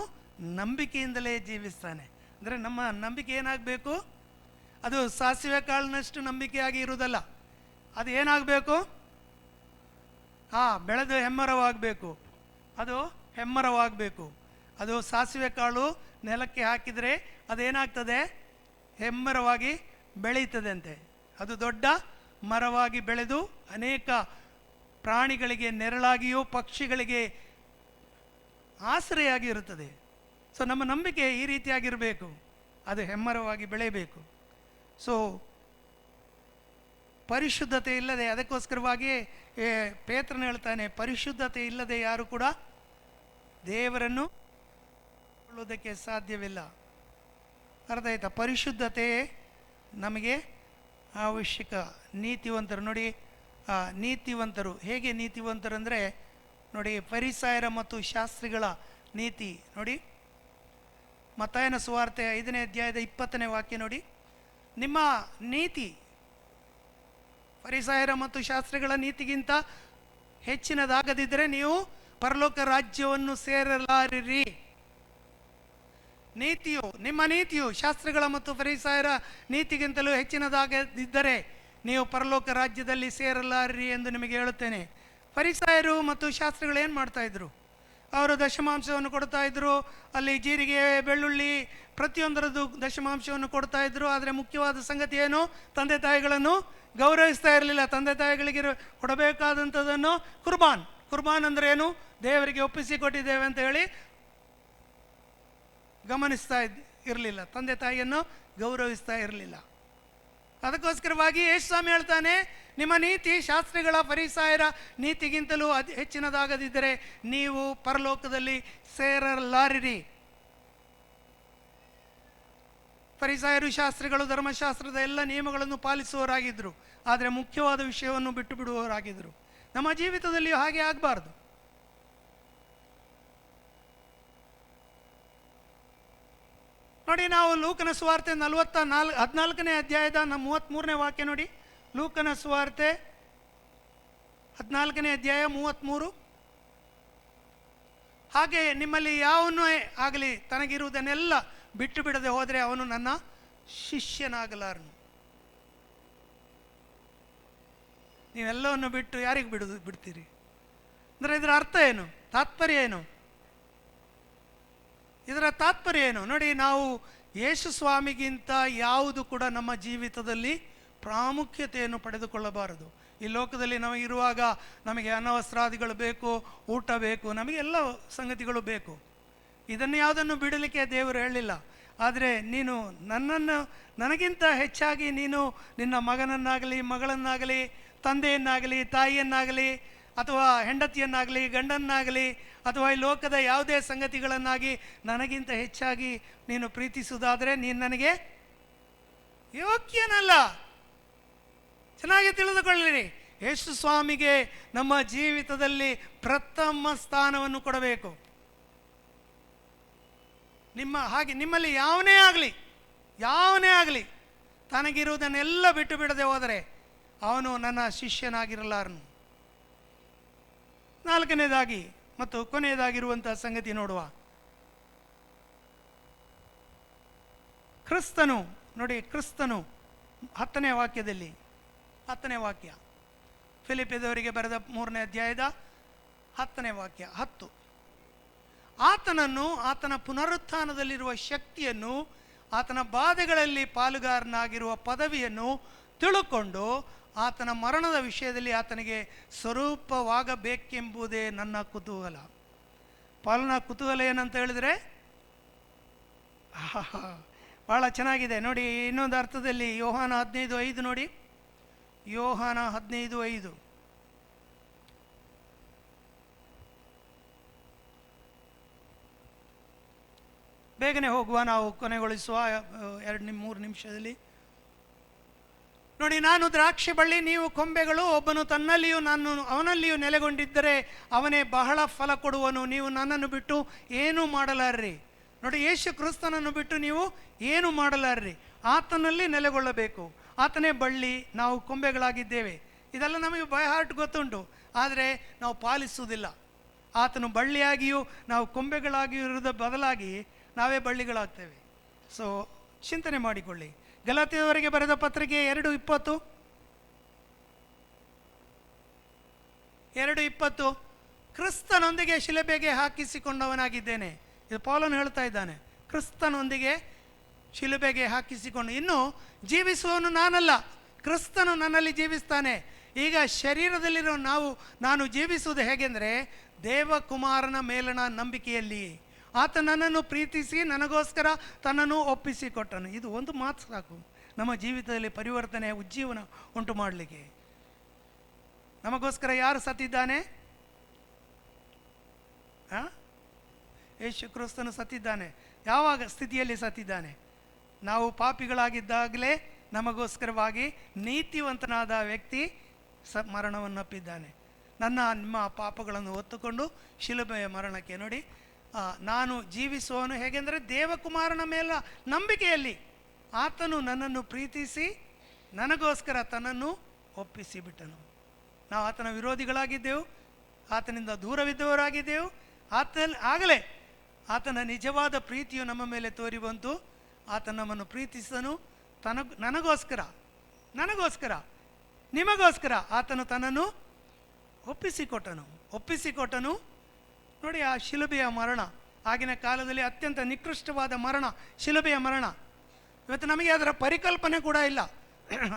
ನಂಬಿಕೆಯಿಂದಲೇ ಜೀವಿಸ್ತಾನೆ. ಅಂದರೆ ನಮ್ಮ ನಂಬಿಕೆ ಏನಾಗಬೇಕು? ಅದು ಸಾಸಿವೆ ಕಾಳಿನಷ್ಟು ನಂಬಿಕೆಯಾಗಿ ಇರುವುದಲ್ಲ. ಅದು ಏನಾಗಬೇಕು? ಬೆಳೆದು ಹೆಮ್ಮರವಾಗಬೇಕು. ಅದು ಹೆಮ್ಮರವಾಗಬೇಕು. ಅದು ಸಾಸಿವೆ ಕಾಳು ನೆಲಕ್ಕೆ ಹಾಕಿದರೆ ಅದೇನಾಗ್ತದೆ? ಹೆಮ್ಮರವಾಗಿ ಬೆಳೀತದೆ ಅಂತೆ. ಅದು ದೊಡ್ಡ ಮರವಾಗಿ ಬೆಳೆದು ಅನೇಕ ಪ್ರಾಣಿಗಳಿಗೆ ನೆರಳಾಗಿಯೂ ಪಕ್ಷಿಗಳಿಗೆ ಆಸರೆಯಾಗಿ ಇರುತ್ತದೆ. ಸೊ ನಮ್ಮ ನಂಬಿಕೆ ಈ ರೀತಿಯಾಗಿರಬೇಕು, ಅದು ಹೆಮ್ಮರವಾಗಿ ಬೆಳೆಯಬೇಕು. ಸೊ ಪರಿಶುದ್ಧತೆ ಇಲ್ಲದೆ, ಅದಕ್ಕೋಸ್ಕರವಾಗಿ ಪೇತ್ರನು ಹೇಳ್ತಾನೆ, ಪರಿಶುದ್ಧತೆ ಇಲ್ಲದೆ ಯಾರು ಕೂಡ ದೇವರನ್ನು ಕೊಳ್ಳುವುದಕ್ಕೆ ಸಾಧ್ಯವಿಲ್ಲ. ಅರ್ಥ ಆಯ್ತಾ? ಪರಿಶುದ್ಧತೆ ನಮಗೆ ಅವಶ್ಯಕ. ನೀತಿವಂತರು ನೋಡಿ, ನೀತಿವಂತರು ಹೇಗೆ ನೀತಿವಂತರು ಅಂದರೆ ನೋಡಿ, ಫರಿಸಾಯರ ಮತ್ತು ಶಾಸ್ತ್ರಿಗಳ ನೀತಿ ನೋಡಿ. ಮತ್ತಾಯನ ಸುವಾರ್ತೆ 5ನೇ ಅಧ್ಯಾಯದ 20ನೇ ವಾಕ್ಯ ನೋಡಿ. ನಿಮ್ಮ ನೀತಿ ಫರಿಸಾಯರ ಮತ್ತು ಶಾಸ್ತ್ರಿಗಳ ನೀತಿಗಿಂತ ಹೆಚ್ಚಿನದಾಗದಿದ್ದರೆ ನೀವು ಪರಲೋಕ ರಾಜ್ಯವನ್ನು ಸೇರಲಾರಿರಿ. ನಿಮ್ಮ ನೀತಿಯು ಶಾಸ್ತ್ರಿಗಳ ಮತ್ತು ಫರಿಸಾಯರ ನೀತಿಗಿಂತಲೂ ಹೆಚ್ಚಿನದಾಗದಿದ್ದರೆ ನೀವು ಪರಲೋಕ ರಾಜ್ಯದಲ್ಲಿ ಸೇರಲಾರಿರಿ ಎಂದು ನಿಮಗೆ ಹೇಳುತ್ತೇನೆ. ಫರಿಸಾಯರು ಮತ್ತು ಶಾಸ್ತ್ರಿಗಳು ಏನು ಮಾಡ್ತಾಯಿದ್ರು? ಅವರು ದಶಮಾಂಶವನ್ನು ಕೊಡ್ತಾ ಇದ್ರು. ಅಲ್ಲಿ ಜೀರಿಗೆ, ಬೆಳ್ಳುಳ್ಳಿ ಪ್ರತಿಯೊಂದರದ್ದು ದಶಮಾಂಶವನ್ನು ಕೊಡ್ತಾ ಇದ್ರು. ಆದರೆ ಮುಖ್ಯವಾದ ಸಂಗತಿ ಏನು? ತಂದೆ ತಾಯಿಗಳನ್ನು ಗೌರವಿಸ್ತಾ ಇರಲಿಲ್ಲ. ತಂದೆ ತಾಯಿಗಳಿಗೆ ಕೊಡಬೇಕಾದಂಥದ್ದನ್ನು ಕುರ್ಬಾನ್ ಅಂದರೆ ಏನು? ದೇವರಿಗೆ ಒಪ್ಪಿಸಿಕೊಟ್ಟಿದ್ದೇವೆ ಅಂತ ಹೇಳಿ ಗಮನಿಸ್ತಾ ಇರಲಿಲ್ಲ. ತಂದೆ ತಾಯಿಯನ್ನು ಗೌರವಿಸ್ತಾ ಇರಲಿಲ್ಲ. ಅದಕ್ಕೋಸ್ಕರವಾಗಿ ಯೇಸು ಸ್ವಾಮಿ ಹೇಳ್ತಾನೆ, ನಿಮ್ಮ ನೀತಿ ಶಾಸ್ತ್ರಿಗಳ ಫರಿಸಾಯರ ನೀತಿಗಿಂತಲೂ ಹೆಚ್ಚಿನದಾಗದಿದ್ದರೆ ನೀವು ಪರಲೋಕದಲ್ಲಿ ಸೇರಲಾರಿರಿ. ಫರಿಸಾಯರು, ಶಾಸ್ತ್ರಿಗಳು ಧರ್ಮಶಾಸ್ತ್ರದ ಎಲ್ಲ ನಿಯಮಗಳನ್ನು ಪಾಲಿಸುವವರಾಗಿದ್ದರು, ಆದರೆ ಮುಖ್ಯವಾದ ವಿಷಯವನ್ನು ಬಿಟ್ಟು ಬಿಡುವವರಾಗಿದ್ದರು. ನಮ್ಮ ಜೀವಿತದಲ್ಲಿ ಹಾಗೆ ಆಗಬಾರ್ದು. ನೋಡಿ, ನಾವು ಲೂಕನ ಸುವಾರ್ತೆ 14ನೇ ಅಧ್ಯಾಯದ 33ನೇ ವಾಕ್ಯ ನೋಡಿ. ಲೂಕನ ಸುವಾರ್ತೆ 14ನೇ ಅಧ್ಯಾಯ 33. ಹಾಗೆ ನಿಮ್ಮಲ್ಲಿ ಯಾವನೇ ಆಗಲಿ ತನಗಿರುವುದನ್ನೆಲ್ಲ ಬಿಟ್ಟು ಬಿಡದೆ ಹೋದರೆ ಅವನು ನನ್ನ ಶಿಷ್ಯನಾಗಲಾರನು. ನೀವೆಲ್ಲವನ್ನು ಬಿಟ್ಟು ಯಾರಿಗೆ ಬಿಡ್ತೀರಿ? ಅಂದರೆ ಇದರ ಅರ್ಥ ಏನು? ತಾತ್ಪರ್ಯ ಏನು? ಇದರ ತಾತ್ಪರ್ಯ ಏನು ನೋಡಿ. ನಾವು ಯೇಸು ಸ್ವಾಮಿಗಿಂತ ಯಾವುದು ಕೂಡ ನಮ್ಮ ಜೀವಿತದಲ್ಲಿ ಪ್ರಾಮುಖ್ಯತೆಯನ್ನು ಪಡೆದುಕೊಳ್ಳಬಾರದು. ಈ ಲೋಕದಲ್ಲಿ ನಮಗಿರುವಾಗ ನಮಗೆ ಅನವಸ್ತ್ರಾದಿಗಳು ಬೇಕು, ಊಟ ಬೇಕು, ನಮಗೆಲ್ಲ ಸಂಗತಿಗಳು ಬೇಕು. ಇದನ್ನು ಯಾವುದನ್ನು ಬಿಡಲಿಕ್ಕೆ ದೇವರು ಹೇಳಿಲ್ಲ. ಆದರೆ ನೀನು ನನಗಿಂತ ಹೆಚ್ಚಾಗಿ ನೀನು ನಿನ್ನ ಮಗನನ್ನಾಗಲಿ, ಮಗಳನ್ನಾಗಲಿ, ತಂದೆಯನ್ನಾಗಲಿ, ತಾಯಿಯನ್ನಾಗಲಿ, ಅಥವಾ ಹೆಂಡತಿಯನ್ನಾಗಲಿ, ಗಂಡನ್ನಾಗಲಿ, ಅಥವಾ ಈ ಲೋಕದ ಯಾವುದೇ ಸಂಗತಿಗಳನ್ನಾಗಿ ನನಗಿಂತ ಹೆಚ್ಚಾಗಿ ನೀನು ಪ್ರೀತಿಸುವುದಾದರೆ ನೀನು ನನಗೆ ಯೋಗ್ಯನಲ್ಲ. ಚೆನ್ನಾಗಿ ತಿಳಿದುಕೊಳ್ಳಿರಿ, ಯೇಸು ಸ್ವಾಮಿಗೆ ನಮ್ಮ ಜೀವಿತದಲ್ಲಿ ಪ್ರಥಮ ಸ್ಥಾನವನ್ನು ಕೊಡಬೇಕು. ನಿಮ್ಮಲ್ಲಿ ಯಾವನೇ ಆಗಲಿ ತನಗಿರುವುದನ್ನೆಲ್ಲ ಬಿಟ್ಟು ಬಿಡದೆ ಹೋದರೆ ಅವನು ನನ್ನ ಶಿಷ್ಯನಾಗಿರಲಾರನು. 4ನೇದಾಗಿ ಮತ್ತು ಕೊನೆಯದಾಗಿರುವಂತಹ ಸಂಗತಿ ನೋಡುವ. ಕ್ರಿಸ್ತನು 10ನೇ ವಾಕ್ಯದಲ್ಲಿ, 10ನೇ ವಾಕ್ಯ, ಫಿಲಿಪ್ಪಿಯದವರಿಗೆ ಬರೆದ 3ನೇ ಅಧ್ಯಾಯದ 10ನೇ ವಾಕ್ಯ 10. ಆತನನ್ನು, ಆತನ ಪುನರುತ್ಥಾನದಲ್ಲಿರುವ ಶಕ್ತಿಯನ್ನು, ಆತನ ಬಾಧೆಗಳಲ್ಲಿ ಪಾಲುಗಾರನಾಗಿರುವ ಪದವಿಯನ್ನು ತಿಳುಕೊಂಡು ಆತನ ಮರಣದ ವಿಷಯದಲ್ಲಿ ಆತನಿಗೆ ಸ್ವರೂಪವಾಗಬೇಕೆಂಬುದೇ ನನ್ನ ಕುತೂಹಲ. ಪಾಲನ ಕುತೂಹಲ ಏನಂತ ಹೇಳಿದರೆ ಭಾಳ ಚೆನ್ನಾಗಿದೆ ನೋಡಿ. ಇನ್ನೊಂದು ಅರ್ಥದಲ್ಲಿ ಯೋಹಾನ 15:5 ನೋಡಿ. ಯೋಹಾನ 15:5. ಬೇಗನೆ ಹೋಗುವ, ನಾವು ಕೊನೆಗೊಳಿಸುವ 2-3 ನಿಮಿಷದಲ್ಲಿ ನೋಡಿ. ನಾನು ದ್ರಾಕ್ಷಿ ಬಳ್ಳಿ, ನೀವು ಕೊಂಬೆಗಳು. ಒಬ್ಬನು ತನ್ನಲ್ಲಿಯೂ ನಾನು ಅವನಲ್ಲಿಯೂ ನೆಲೆಗೊಂಡಿದ್ದರೆ ಅವನೇ ಬಹಳ ಫಲ ಕೊಡುವನು. ನೀವು ನನ್ನನ್ನು ಬಿಟ್ಟು ಏನೂ ಮಾಡಲಾರ್ರಿ. ನೋಡಿ, ಯೇಸು ಕ್ರಿಸ್ತನನ್ನು ಬಿಟ್ಟು ನೀವು ಏನು ಮಾಡಲಾರ್ರಿ. ಆತನಲ್ಲಿ ನೆಲೆಗೊಳ್ಳಬೇಕು. ಆತನೇ ಬಳ್ಳಿ, ನಾವು ಕೊಂಬೆಗಳಾಗಿದ್ದೇವೆ. ಇದೆಲ್ಲ ನಮಗೆ ಬೈ ಹಾರ್ಟ್ ಗೊತ್ತುಂಟು, ಆದರೆ ನಾವು ಪಾಲಿಸುವುದಿಲ್ಲ. ಆತನು ಬಳ್ಳಿಯಾಗಿಯೂ ನಾವು ಕೊಂಬೆಗಳಾಗಿಯೂ ಇರುವುದರ ಬದಲಾಗಿ ನಾವೇ ಬಳ್ಳಿಗಳಾಗ್ತೇವೆ. ಸೊ ಚಿಂತನೆ ಮಾಡಿಕೊಳ್ಳಿ. ಗಲಾತ್ಯದವರಿಗೆ ಬರೆದ ಪತ್ರಿಕೆ 2:20 ಕ್ರಿಸ್ತನೊಂದಿಗೆ ಶಿಲುಬೆಗೆ ಹಾಕಿಸಿಕೊಂಡವನಾಗಿದ್ದೇನೆ. ಇದು ಪೌಲನು ಹೇಳ್ತಾ ಇದ್ದಾನೆ. ಕ್ರಿಸ್ತನೊಂದಿಗೆ ಶಿಲುಬೆಗೆ ಹಾಕಿಸಿಕೊಂಡು, ಇನ್ನು ಜೀವಿಸುವವನು ನಾನಲ್ಲ, ಕ್ರಿಸ್ತನು ನನ್ನಲ್ಲಿ ಜೀವಿಸ್ತಾನೆ. ಈಗ ಶರೀರದಲ್ಲಿರೋ ನಾನು ಜೀವಿಸುವುದು ಹೇಗೆಂದರೆ ದೇವಕುಮಾರನ ಮೇಲಣ ನಂಬಿಕೆಯಲ್ಲಿ. ಆತ ನನ್ನನ್ನು ಪ್ರೀತಿಸಿ ನನಗೋಸ್ಕರ ತನ್ನನ್ನು ಒಪ್ಪಿಸಿಕೊಟ್ಟನು. ಇದು ಒಂದು ಮಾತು ಸಾಕು ನಮ್ಮ ಜೀವಿತದಲ್ಲಿ ಪರಿವರ್ತನೆ, ಉಜ್ಜೀವನ ಉಂಟು ಮಾಡಲಿಕ್ಕೆ. ನಮಗೋಸ್ಕರ ಯಾರು ಸತ್ತಿದ್ದಾನೆ? ಯೇಸು ಕ್ರಿಸ್ತನು ಸತ್ತಿದ್ದಾನೆ. ಯಾವಾಗ ಸ್ಥಿತಿಯಲ್ಲಿ ಸತ್ತಿದ್ದಾನೆ? ನಾವು ಪಾಪಿಗಳಾಗಿದ್ದಾಗಲೇ ನಮಗೋಸ್ಕರವಾಗಿ ನೀತಿವಂತನಾದ ವ್ಯಕ್ತಿ ಮರಣವನ್ನು ಅಪ್ಪಿದ್ದಾನೆ. ನಿಮ್ಮ ಪಾಪಗಳನ್ನು ಹೊತ್ತುಕೊಂಡು ಶಿಲುಬೆಯ ಮರಣಕ್ಕೆ ನೋಡಿ ನಾನು ಜೀವಿಸುವವನು ಹೇಗೆಂದರೆ ದೇವಕುಮಾರನ ಮೇಲ ನಂಬಿಕೆಯಲ್ಲಿ ಆತನು ನನ್ನನ್ನು ಪ್ರೀತಿಸಿ ನನಗೋಸ್ಕರ ತನ್ನನ್ನು ಒಪ್ಪಿಸಿ ಬಿಟ್ಟನು. ನಾವು ಆತನ ವಿರೋಧಿಗಳಾಗಿದ್ದೆವು, ಆತನಿಂದ ದೂರವಿದ್ದವರಾಗಿದ್ದೆವು. ಆಗಲೇ ಆತನ ನಿಜವಾದ ಪ್ರೀತಿಯು ನಮ್ಮ ಮೇಲೆ ತೋರಿ ಬಂತು. ಆತ ನಮ್ಮನ್ನು ಪ್ರೀತಿಸನು. ನನಗೋಸ್ಕರ ನಿಮಗೋಸ್ಕರ ಆತನು ತನ್ನನ್ನು ಒಪ್ಪಿಸಿಕೊಟ್ಟನು. ನೋಡಿ, ಆ ಶಿಲುಬೆಯ ಮರಣ, ಆಗಿನ ಕಾಲದಲ್ಲಿ ಅತ್ಯಂತ ನಿಕೃಷ್ಟವಾದ ಮರಣ, ಶಿಲುಬೆಯ ಮರಣ. ಇವತ್ತು ನಮಗೆ ಅದರ ಪರಿಕಲ್ಪನೆ ಕೂಡ ಇಲ್ಲ.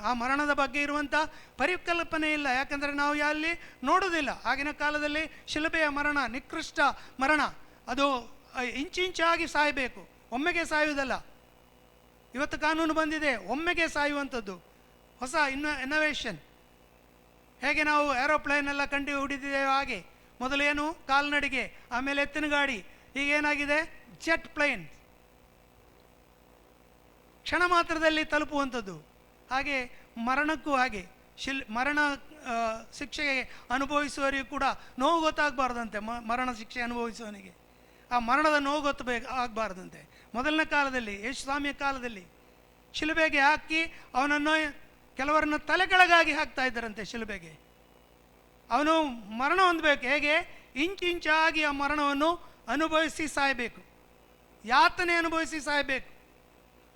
ಆ ಮರಣದ ಬಗ್ಗೆ ಇರುವಂಥ ಪರಿಕಲ್ಪನೆ ಇಲ್ಲ, ಯಾಕಂದರೆ ನಾವು ಅಲ್ಲಿ ನೋಡೋದಿಲ್ಲ. ಆಗಿನ ಕಾಲದಲ್ಲಿ ಶಿಲುಬೆಯ ಮರಣ ನಿಕೃಷ್ಟ ಮರಣ, ಅದು ಇಂಚಾಗಿ ಸಾಯಬೇಕು, ಒಮ್ಮೆಗೆ ಸಾಯುವುದಲ್ಲ. ಇವತ್ತು ಕಾನೂನು ಬಂದಿದೆ, ಒಮ್ಮೆಗೆ ಸಾಯುವಂಥದ್ದು, ಹೊಸ ಇನ್ನೋವೇಷನ್. ಹೇಗೆ ನಾವು ಏರೋಪ್ಲೇನ್ ಎಲ್ಲ ಕಂಡು ಹಿಡಿದಿದ್ದೇವೆ ಹಾಗೆ. ಮೊದಲೇನು ಕಾಲ್ನಡಿಗೆ, ಆಮೇಲೆ ಎತ್ತಿನ ಗಾಡಿ, ಈಗೇನಾಗಿದೆ ಜೆಟ್ ಪ್ಲೇನ್, ಕ್ಷಣ ಮಾತ್ರದಲ್ಲಿ ತಲುಪುವಂಥದ್ದು. ಹಾಗೆ ಮರಣಕ್ಕೂ ಹಾಗೆ, ಮರಣ ಶಿಕ್ಷೆಗೆ ಅನುಭವಿಸುವವರಿಗೂ ಕೂಡ ನೋವು ಗೊತ್ತಾಗಬಾರ್ದಂತೆ. ಮರಣ ಶಿಕ್ಷೆ ಅನುಭವಿಸುವವನಿಗೆ ಆ ಮರಣದ ನೋವು ಆಗಬಾರ್ದಂತೆ. ಮೊದಲನೇ ಕಾಲದಲ್ಲಿ, ಯೇಸು ಸ್ವಾಮಿಯ ಕಾಲದಲ್ಲಿ ಶಿಲುಬೆಗೆ ಹಾಕಿ ಅವನನ್ನು, ಕೆಲವರನ್ನು ತಲೆ ಕೆಳಗಾಗಿ ಹಾಕ್ತಾ ಇದ್ದಾರಂತೆ ಶಿಲುಬೆಗೆ. ಅವನು ಮರಣ ಹೊಂದಬೇಕು. ಹೇಗೆ? ಇಂಚಾಗಿ ಆ ಮರಣವನ್ನು ಅನುಭವಿಸಿ ಸಾಯಬೇಕು, ಯಾತನೆ ಅನುಭವಿಸಿ ಸಾಯಬೇಕು.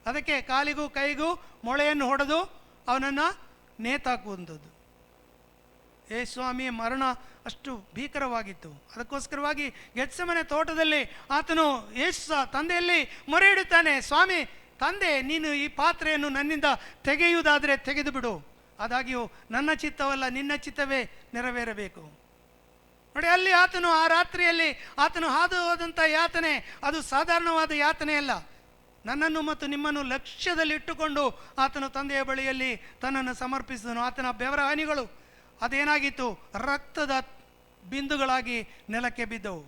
ಅದಕ್ಕೆ ಕಾಲಿಗೂ ಕೈಗೂ ಮೊಳೆಯನ್ನು ಹೊಡೆದು ಅವನನ್ನು ನೇತಾಕುವಂಥದ್ದು. ಯೇಸು ಸ್ವಾಮಿಯ ಮರಣ ಅಷ್ಟು ಭೀಕರವಾಗಿತ್ತು. ಅದಕ್ಕೋಸ್ಕರವಾಗಿ ಗೆತ್ಸೆಮನೆ ತೋಟದಲ್ಲಿ ಆತನು ಯೇಸು ತಂದೆಯಲ್ಲಿ ಮೊರೆ ಇಡುತ್ತಾನೆ, ಸ್ವಾಮಿ, ತಂದೆ, ನೀನು ಈ ಪಾತ್ರೆಯನ್ನು ನನ್ನಿಂದ ತೆಗೆಯುವುದಾದರೆ ತೆಗೆದು ಬಿಡು, ಆದಾಗ್ಯೂ ನನ್ನ ಚಿತ್ತವಲ್ಲ ನಿನ್ನ ಚಿತ್ತವೇ ನೆರವೇರಬೇಕು. ನೋಡಿ, ಅಲ್ಲಿ ಆತನು ಆ ರಾತ್ರಿಯಲ್ಲಿ ಆತನು ಹಾದು ಹೋದಂಥ ಯಾತನೆ ಅದು ಸಾಧಾರಣವಾದ ಯಾತನೆ ಅಲ್ಲ. ನನ್ನನ್ನು ಮತ್ತು ನಿಮ್ಮನ್ನು ಲಕ್ಷ್ಯದಲ್ಲಿ ಇಟ್ಟುಕೊಂಡು ಆತನು ತಂದೆಯ ಬಳಿಯಲ್ಲಿ ತನ್ನನ್ನು ಸಮರ್ಪಿಸಿದನು. ಆತನ ಬೆವರ ಹನಿಗಳು ಅದೇನಾಗಿತ್ತು? ರಕ್ತದ ಬಿಂದುಗಳಾಗಿ ನೆಲಕ್ಕೆ ಬಿದ್ದವು.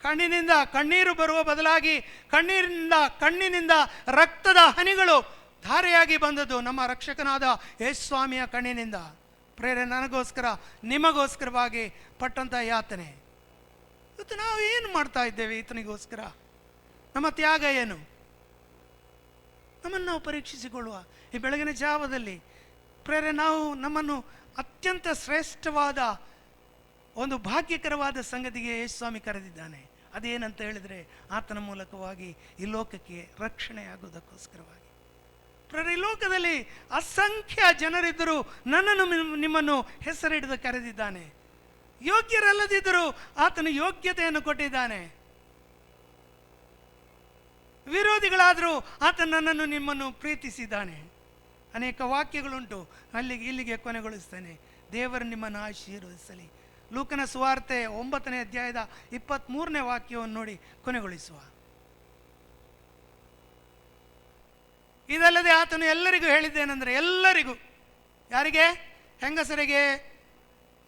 ಕಣ್ಣಿನಿಂದ ಕಣ್ಣೀರು ಬರುವ ಬದಲಾಗಿ ಕಣ್ಣಿನಿಂದ ರಕ್ತದ ಹನಿಗಳು ಧಾರೆಯಾಗಿ ಬಂದದ್ದು ನಮ್ಮ ರಕ್ಷಕನಾದ ಯೇಸು ಸ್ವಾಮಿಯ ಕಣ್ಣಿನಿಂದ. ಪ್ರೇರೆ, ನನಗೋಸ್ಕರ ನಿಮಗೋಸ್ಕರವಾಗಿ ಪಟ್ಟಂಥ ಯಾತನೆ. ಇವತ್ತು ನಾವು ಏನು ಮಾಡ್ತಾ ಇದ್ದೇವೆ ಈತನಿಗೋಸ್ಕರ? ನಮ್ಮ ತ್ಯಾಗ ಏನು? ನಮ್ಮನ್ನು ನಾವು ಪರೀಕ್ಷಿಸಿಕೊಳ್ಳುವ ಈ ಬೆಳಗಿನ ಜಾವದಲ್ಲಿ. ಪ್ರೇರೆ, ನಾವು ನಮ್ಮನ್ನು ಅತ್ಯಂತ ಶ್ರೇಷ್ಠವಾದ ಒಂದು ಭಾಗ್ಯಕರವಾದ ಸಂಗತಿಗೆ ಯೇಸು ಸ್ವಾಮಿ ಕರೆದಿದ್ದಾನೆ. ಅದೇನಂತ ಹೇಳಿದರೆ, ಆತನ ಮೂಲಕವಾಗಿ ಈ ಲೋಕಕ್ಕೆ ರಕ್ಷಣೆಯಾಗುವುದಕ್ಕೋಸ್ಕರವಾಗಿ. ಪ್ರೇರೆ, ಈ ಲೋಕದಲ್ಲಿ ಅಸಂಖ್ಯ ಜನರಿದ್ದರೂ ನನ್ನನ್ನು ನಿಮ್ಮನ್ನು ಹೆಸರಿಡಿದು ಕರೆದಿದ್ದಾನೆ. ಯೋಗ್ಯರಲ್ಲದಿದ್ದರೂ ಆತನು ಯೋಗ್ಯತೆಯನ್ನು ಕೊಟ್ಟಿದ್ದಾನೆ. ವಿರೋಧಿಗಳಾದರೂ ಆತ ನನ್ನನ್ನು ನಿಮ್ಮನ್ನು ಪ್ರೀತಿಸಿದ್ದಾನೆ. ಅನೇಕ ವಾಕ್ಯಗಳುಂಟು, ಇಲ್ಲಿಗೆ ಕೊನೆಗೊಳಿಸ್ತೇನೆ. ದೇವರು ನಿಮ್ಮನ್ನು ಆಶೀರ್ವದಿಸಲಿ. ಲೂಕನ ಸುವಾರ್ತೆ 9ನೇ ಅಧ್ಯಾಯದ 23ನೇ ವಾಕ್ಯವನ್ನು ನೋಡಿ ಕೊನೆಗೊಳಿಸುವ. ಇದಲ್ಲದೆ ಆತನು ಎಲ್ಲರಿಗೂ ಹೇಳಿದ್ದೇನೆಂದರೆ, ಎಲ್ಲರಿಗೂ, ಯಾರಿಗೆ? ಹೆಂಗಸರಿಗೆ,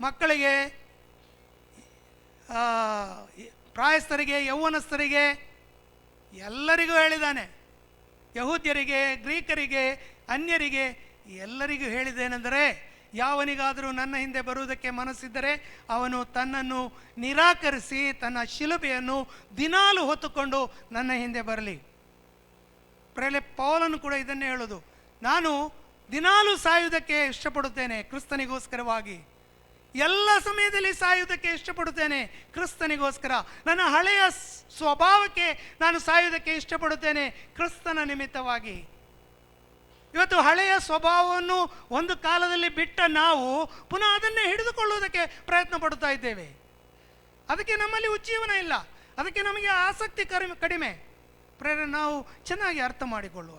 ಮಕ್ಕಳಿಗೆ, ಪ್ರಾಯಸ್ಥರಿಗೆ, ಯೌವನಸ್ಥರಿಗೆ, ಎಲ್ಲರಿಗೂ ಹೇಳಿದ್ದಾನೆ. ಯಹೂದ್ಯರಿಗೆ, ಗ್ರೀಕರಿಗೆ, ಅನ್ಯರಿಗೆ ಎಲ್ಲರಿಗೂ ಹೇಳಿದ್ದೇನೆಂದರೆ, ಯಾವನಿಗಾದರೂ ನನ್ನ ಹಿಂದೆ ಬರುವುದಕ್ಕೆ ಮನಸ್ಸಿದ್ದರೆ ಅವನು ತನ್ನನ್ನು ನಿರಾಕರಿಸಿ ತನ್ನ ಶಿಲುಬೆಯನ್ನು ದಿನಾಲು ಹೊತ್ತುಕೊಂಡು ನನ್ನ ಹಿಂದೆ ಬರಲಿ. ಪ್ರೇಲೆ, ಪೌಲನು ಕೂಡ ಇದನ್ನೇ ಹೇಳೋದು, ನಾನು ದಿನಾಲು ಸಾಯುವುದಕ್ಕೆ ಇಷ್ಟಪಡುತ್ತೇನೆ ಕ್ರಿಸ್ತನಿಗೋಸ್ಕರವಾಗಿ. ಎಲ್ಲ ಸಮಯದಲ್ಲಿ ಸಾಯುವುದಕ್ಕೆ ಇಷ್ಟಪಡುತ್ತೇನೆ ಕ್ರಿಸ್ತನಿಗೋಸ್ಕರ. ನನ್ನ ಹಳೆಯ ಸ್ವಭಾವಕ್ಕೆ ನಾನು ಸಾಯುವುದಕ್ಕೆ ಇಷ್ಟಪಡುತ್ತೇನೆ ಕ್ರಿಸ್ತನ ನಿಮಿತ್ತವಾಗಿ. ಇವತ್ತು ಹಳೆಯ ಸ್ವಭಾವವನ್ನು ಒಂದು ಕಾಲದಲ್ಲಿ ಬಿಟ್ಟ ನಾವು ಪುನಃ ಅದನ್ನೇ ಹಿಡಿದುಕೊಳ್ಳುವುದಕ್ಕೆ ಪ್ರಯತ್ನ ಪಡುತ್ತಾ ಇದ್ದೇವೆ. ಅದಕ್ಕೆ ನಮ್ಮಲ್ಲಿ ಉಜ್ಜೀವನ ಇಲ್ಲ, ಅದಕ್ಕೆ ನಮಗೆ ಆಸಕ್ತಿ ಕಡಿಮೆ. ಪ್ರೇರಣೆ, ನಾವು ಚೆನ್ನಾಗಿ ಅರ್ಥ ಮಾಡಿಕೊಳ್ಳುವ,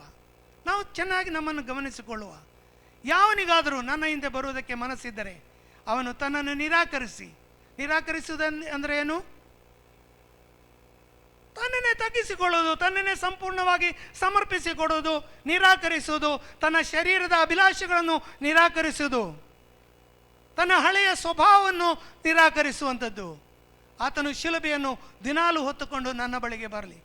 ನಾವು ಚೆನ್ನಾಗಿ ನಮ್ಮನ್ನು ಗಮನಿಸಿಕೊಳ್ಳುವ. ಯಾವನಿಗಾದರೂ ನನ್ನ ಹಿಂದೆ ಬರುವುದಕ್ಕೆ ಮನಸ್ಸಿದ್ದರೆ ಅವನು ತನ್ನನ್ನು ನಿರಾಕರಿಸುವುದಂದರೆ ಏನು? ತನ್ನನ್ನೇ ತಗ್ಗಿಸಿಕೊಳ್ಳುವುದು, ತನ್ನನ್ನೇ ಸಂಪೂರ್ಣವಾಗಿ ಸಮರ್ಪಿಸಿಕೊಡುವುದು, ನಿರಾಕರಿಸುವುದು, ತನ್ನ ಶರೀರದ ಅಭಿಲಾಷೆಗಳನ್ನು ನಿರಾಕರಿಸುವುದು, ತನ್ನ ಹಳೆಯ ಸ್ವಭಾವವನ್ನು ನಿರಾಕರಿಸುವಂಥದ್ದು. ಆತನು ಶಿಲುಬೆಯನ್ನು ದಿನಾಲು ಹೊತ್ತುಕೊಂಡು ನನ್ನ ಬಳಿಗೆ ಬರಲಿ.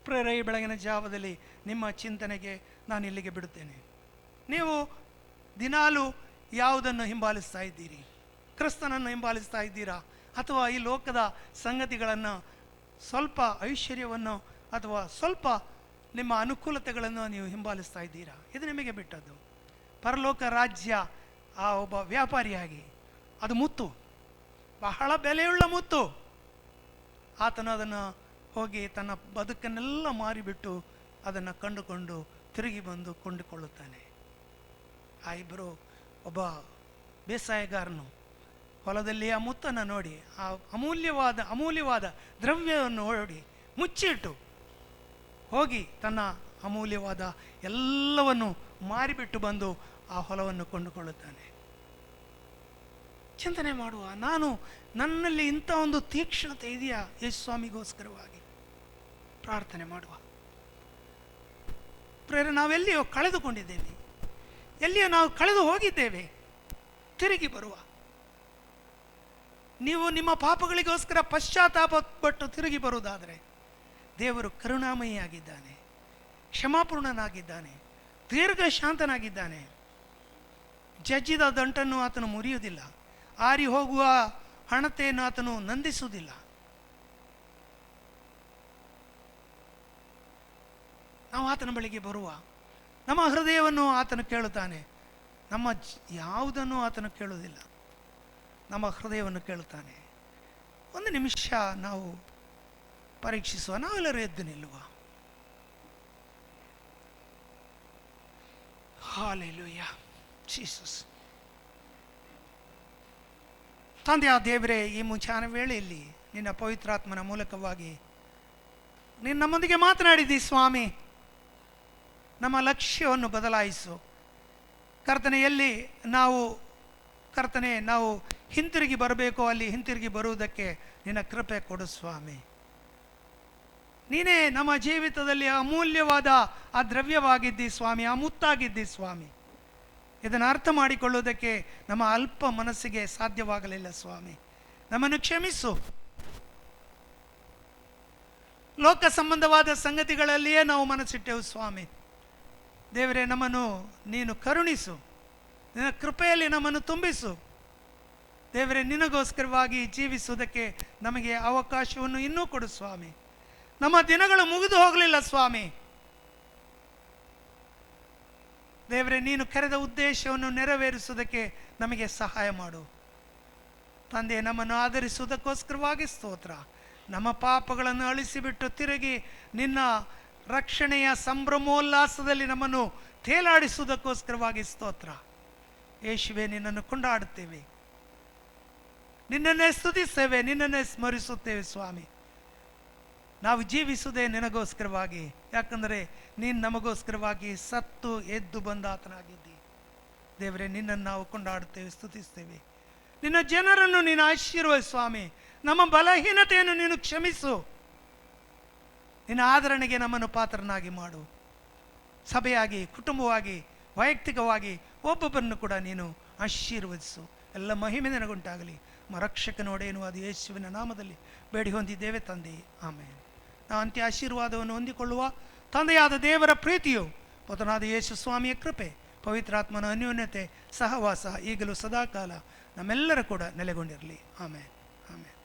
ಪ್ರೇರೆ, ಈ ಬೆಳಗಿನ ಜಾವದಲ್ಲಿ ನಿಮ್ಮ ಚಿಂತನೆಗೆ ನಾನು ಇಲ್ಲಿಗೆ ಬಿಡುತ್ತೇನೆ. ನೀವು ದಿನಾಲು ಯಾವುದನ್ನು ಹಿಂಬಾಲಿಸ್ತಾ ಇದ್ದೀರಿ? ಕ್ರಿಸ್ತನನ್ನು ಹಿಂಬಾಲಿಸ್ತಾ ಇದ್ದೀರಾ? ಅಥವಾ ಈ ಲೋಕದ ಸಂಗತಿಗಳನ್ನು, ಸ್ವಲ್ಪ ಐಶ್ವರ್ಯವನ್ನು ಅಥವಾ ಸ್ವಲ್ಪ ನಿಮ್ಮ ಅನುಕೂಲತೆಗಳನ್ನು ನೀವು ಹಿಂಬಾಲಿಸ್ತಾ ಇದ್ದೀರಾ? ಇದು ನಿಮಗೆ ಬಿಟ್ಟದ್ದು. ಪರಲೋಕ ರಾಜ್ಯ ಆ ಒಬ್ಬ ವ್ಯಾಪಾರಿಯಾಗಿ, ಅದು ಮುತ್ತು, ಬಹಳ ಬೆಲೆಯುಳ್ಳ ಮುತ್ತು. ಆತನು ಅದನ್ನು ಹೋಗಿ ತನ್ನ ಬದುಕನ್ನೆಲ್ಲ ಮಾರಿಬಿಟ್ಟು ಅದನ್ನು ಕಂಡುಕೊಂಡು ತಿರುಗಿ ಬಂದು ಕೊಂಡುಕೊಳ್ಳುತ್ತಾನೆ. ಆ ಇಬ್ಬರು, ಒಬ್ಬ ಬೇಸಾಯಗಾರನು ಹೊಲದಲ್ಲಿ ಆ ಮುತ್ತನ್ನು ನೋಡಿ, ಆ ಅಮೂಲ್ಯವಾದ ದ್ರವ್ಯವನ್ನು ನೋಡಿ ಮುಚ್ಚಿಟ್ಟು ಹೋಗಿ ತನ್ನ ಅಮೂಲ್ಯವಾದ ಎಲ್ಲವನ್ನು ಮಾರಿಬಿಟ್ಟು ಬಂದು ಆ ಹೊಲವನ್ನು ಕೊಂಡುಕೊಳ್ಳುತ್ತಾನೆ. ಚಿಂತನೆ ಮಾಡುವ, ನನ್ನಲ್ಲಿ ಇಂಥ ಒಂದು ತೀಕ್ಷ್ಣತೆ ಇದೆಯಾ? ಯೇಸು ಸ್ವಾಮಿಗೋಸ್ಕರವಾಗಿ ಪ್ರಾರ್ಥನೆ ಮಾಡುವ. ಪ್ರೇರೆ, ನಾವೆಲ್ಲಿಯೋ ಕಳೆದುಕೊಂಡಿದ್ದೇವೆ, ಎಲ್ಲಿಯೋ ನಾವು ಕಳೆದು ಹೋಗಿದ್ದೇವೆ. ತಿರುಗಿ ಬರುವ, ನೀವು ನಿಮ್ಮ ಪಾಪಗಳಿಗೋಸ್ಕರ ಪಶ್ಚಾತ್ತಾಪ ಪಟ್ಟು ತಿರುಗಿ ಬರುವುದಾದರೆ ದೇವರು ಕರುಣಾಮಯಿಯಾಗಿದ್ದಾನೆ, ಕ್ಷಮಾಪೂರ್ಣನಾಗಿದ್ದಾನೆ, ದೀರ್ಘ ಶಾಂತನಾಗಿದ್ದಾನೆ. ಜಜ್ಜಿದ ದಂಟನ್ನು ಆತನು ಮುರಿಯುವುದಿಲ್ಲ, ಆರಿ ಹೋಗುವ ಹಣತೆಯನ್ನು ಆತನು ನಂದಿಸುವುದಿಲ್ಲ. ನಾವು ಆತನ ಬಳಿಗೆ ಬರುವ, ನಮ್ಮ ಹೃದಯವನ್ನು ಆತನು ಕೇಳುತ್ತಾನೆ. ನಮ್ಮ ಯಾವುದನ್ನು ಆತನು ಕೇಳುವುದಿಲ್ಲ, ನಮ್ಮ ಹೃದಯವನ್ನು ಕೇಳುತ್ತಾನೆ. ಒಂದು ನಿಮಿಷ ನಾವು ಪರೀಕ್ಷಿಸುವ. ನಾವೆಲ್ಲರೂ ಎದ್ದು ನಿಲ್ಲುವ. Hallelujah, Jesus. ತಂದೆಯ ದೇವರೇ, ಈ ಮುಂಚಾನ ವೇಳೆಯಲ್ಲಿ ನಿನ್ನ ಪವಿತ್ರಾತ್ಮನ ಮೂಲಕವಾಗಿ ನೀನು ನಮ್ಮೊಂದಿಗೆ ಮಾತನಾಡಿದ್ದೀ ಸ್ವಾಮಿ. ನಮ್ಮ ಲಕ್ಷ್ಯವನ್ನು ಬದಲಾಯಿಸು ಕರ್ತನೆ. ಎಲ್ಲಿ ನಾವು ಹಿಂತಿರುಗಿ ಬರಬೇಕೋ ಅಲ್ಲಿ ಹಿಂತಿರುಗಿ ಬರುವುದಕ್ಕೆ ನಿನ್ನ ಕೃಪೆ ಕೊಡು ಸ್ವಾಮಿ. ನೀನೇ ನಮ್ಮ ಜೀವಿತದಲ್ಲಿ ಅಮೂಲ್ಯವಾದ ಆ ದ್ರವ್ಯವಾಗಿದ್ದಿ ಸ್ವಾಮಿ, ಆ ಮುತ್ತಾಗಿದ್ದಿ ಸ್ವಾಮಿ. ಇದನ್ನು ಅರ್ಥ ಮಾಡಿಕೊಳ್ಳುವುದಕ್ಕೆ ನಮ್ಮ ಅಲ್ಪ ಮನಸ್ಸಿಗೆ ಸಾಧ್ಯವಾಗಲಿಲ್ಲ ಸ್ವಾಮಿ. ನಮ್ಮನ್ನು ಕ್ಷಮಿಸು. ಲೋಕ ಸಂಬಂಧವಾದ ಸಂಗತಿಗಳಲ್ಲಿಯೇ ನಾವು ಮನಸ್ಸಿಟ್ಟೆವು ಸ್ವಾಮಿ. ದೇವರೇ, ನಮ್ಮನ್ನು ನೀನು ಕರುಣಿಸು, ನಿನ್ನ ಕೃಪೆಯಲ್ಲಿ ನಮ್ಮನ್ನು ತುಂಬಿಸು. ದೇವರೇ, ನಿನಗೋಸ್ಕರವಾಗಿ ಜೀವಿಸುವುದಕ್ಕೆ ನಮಗೆ ಅವಕಾಶವನ್ನು ಇನ್ನೂ ಕೊಡು ಸ್ವಾಮಿ. ನಮ್ಮ ದಿನಗಳು ಮುಗಿದು ಹೋಗಲಿಲ್ಲ ಸ್ವಾಮಿ. ದೇವರೇ, ನೀನು ಕರೆದ ಉದ್ದೇಶವನ್ನು ನೆರವೇರಿಸುವುದಕ್ಕೆ ನಮಗೆ ಸಹಾಯ ಮಾಡು ತಂದೆ. ನಮ್ಮನ್ನು ಆಧರಿಸುವುದಕ್ಕೋಸ್ಕರವಾಗಿ ಸ್ತೋತ್ರ. ನಮ್ಮ ಪಾಪಗಳನ್ನು ಅಳಿಸಿಬಿಟ್ಟು ತಿರುಗಿ ನಿನ್ನ ರಕ್ಷಣೆಯ ಸಂಭ್ರಮೋಲ್ಲಾಸದಲ್ಲಿ ನಮ್ಮನ್ನು ತೇಲಾಡಿಸುವುದಕ್ಕೋಸ್ಕರವಾಗಿ ಸ್ತೋತ್ರ. ಯೇಸುವೆ, ನಿನ್ನನ್ನು ಕೊಂಡಾಡುತ್ತೇವೆ, ನಿನ್ನನ್ನೇ ಸ್ತುತಿಸ್ತೇವೆ, ನಿನ್ನನ್ನೇ ಸ್ಮರಿಸುತ್ತೇವೆ ಸ್ವಾಮಿ. ನಾವು ಜೀವಿಸುವುದೇ ನಿನಗೋಸ್ಕರವಾಗಿ, ಯಾಕಂದರೆ ನೀನು ನಮಗೋಸ್ಕರವಾಗಿ ಸತ್ತು ಎದ್ದು ಬಂದಾತನಾಗಿದ್ದಿ. ದೇವರೇ, ನಿನ್ನನ್ನು ನಾವು ಕೊಂಡಾಡುತ್ತೇವೆ, ಸ್ತುತಿಸ್ತೇವೆ. ನಿನ್ನ ಜನರನ್ನು ನೀನು ಆಶೀರ್ವದಿಸು ಸ್ವಾಮಿ. ನಮ್ಮ ಬಲಹೀನತೆಯನ್ನು ನೀನು ಕ್ಷಮಿಸು. ನಿನ್ನ ಆದರಣೆಗೆ ನಮ್ಮನ್ನು ಪಾತ್ರನಾಗಿ ಮಾಡು. ಸಭೆಯಾಗಿ, ಕುಟುಂಬವಾಗಿ, ವೈಯಕ್ತಿಕವಾಗಿ ಒಬ್ಬೊಬ್ಬರನ್ನು ಕೂಡ ನೀನು ಆಶೀರ್ವದಿಸು. ಎಲ್ಲ ಮಹಿಮೆ ನಿನಗುಂಟಾಗಲಿ. ರಕ್ಷಕನೋಡೇನು ಅದು ಯೇಸುವಿನ ನಾಮದಲ್ಲಿ ಬೇಡಿ ಹೊಂದಿದ್ದೇವೆ ತಂದೆ, ಆಮೇಲೆ. ನಾವು ಅಂತ್ಯ ಆಶೀರ್ವಾದವನ್ನು ಹೊಂದಿಕೊಳ್ಳುವ. ತಂದೆಯಾದ ದೇವರ ಪ್ರೀತಿಯು, ಪುತ್ರನಾದ ಯೇಸು ಸ್ವಾಮಿಯ ಕೃಪೆ, ಪವಿತ್ರಾತ್ಮನ ಅನ್ಯೋನ್ಯತೆ, ಸಹವಾಸ ಈಗಲೂ ಸದಾಕಾಲ ನಮ್ಮೆಲ್ಲರ ಕೂಡ ನೆಲೆಗೊಂಡಿರಲಿ. ಆಮೇಲೆ, ಆಮೇಲೆ.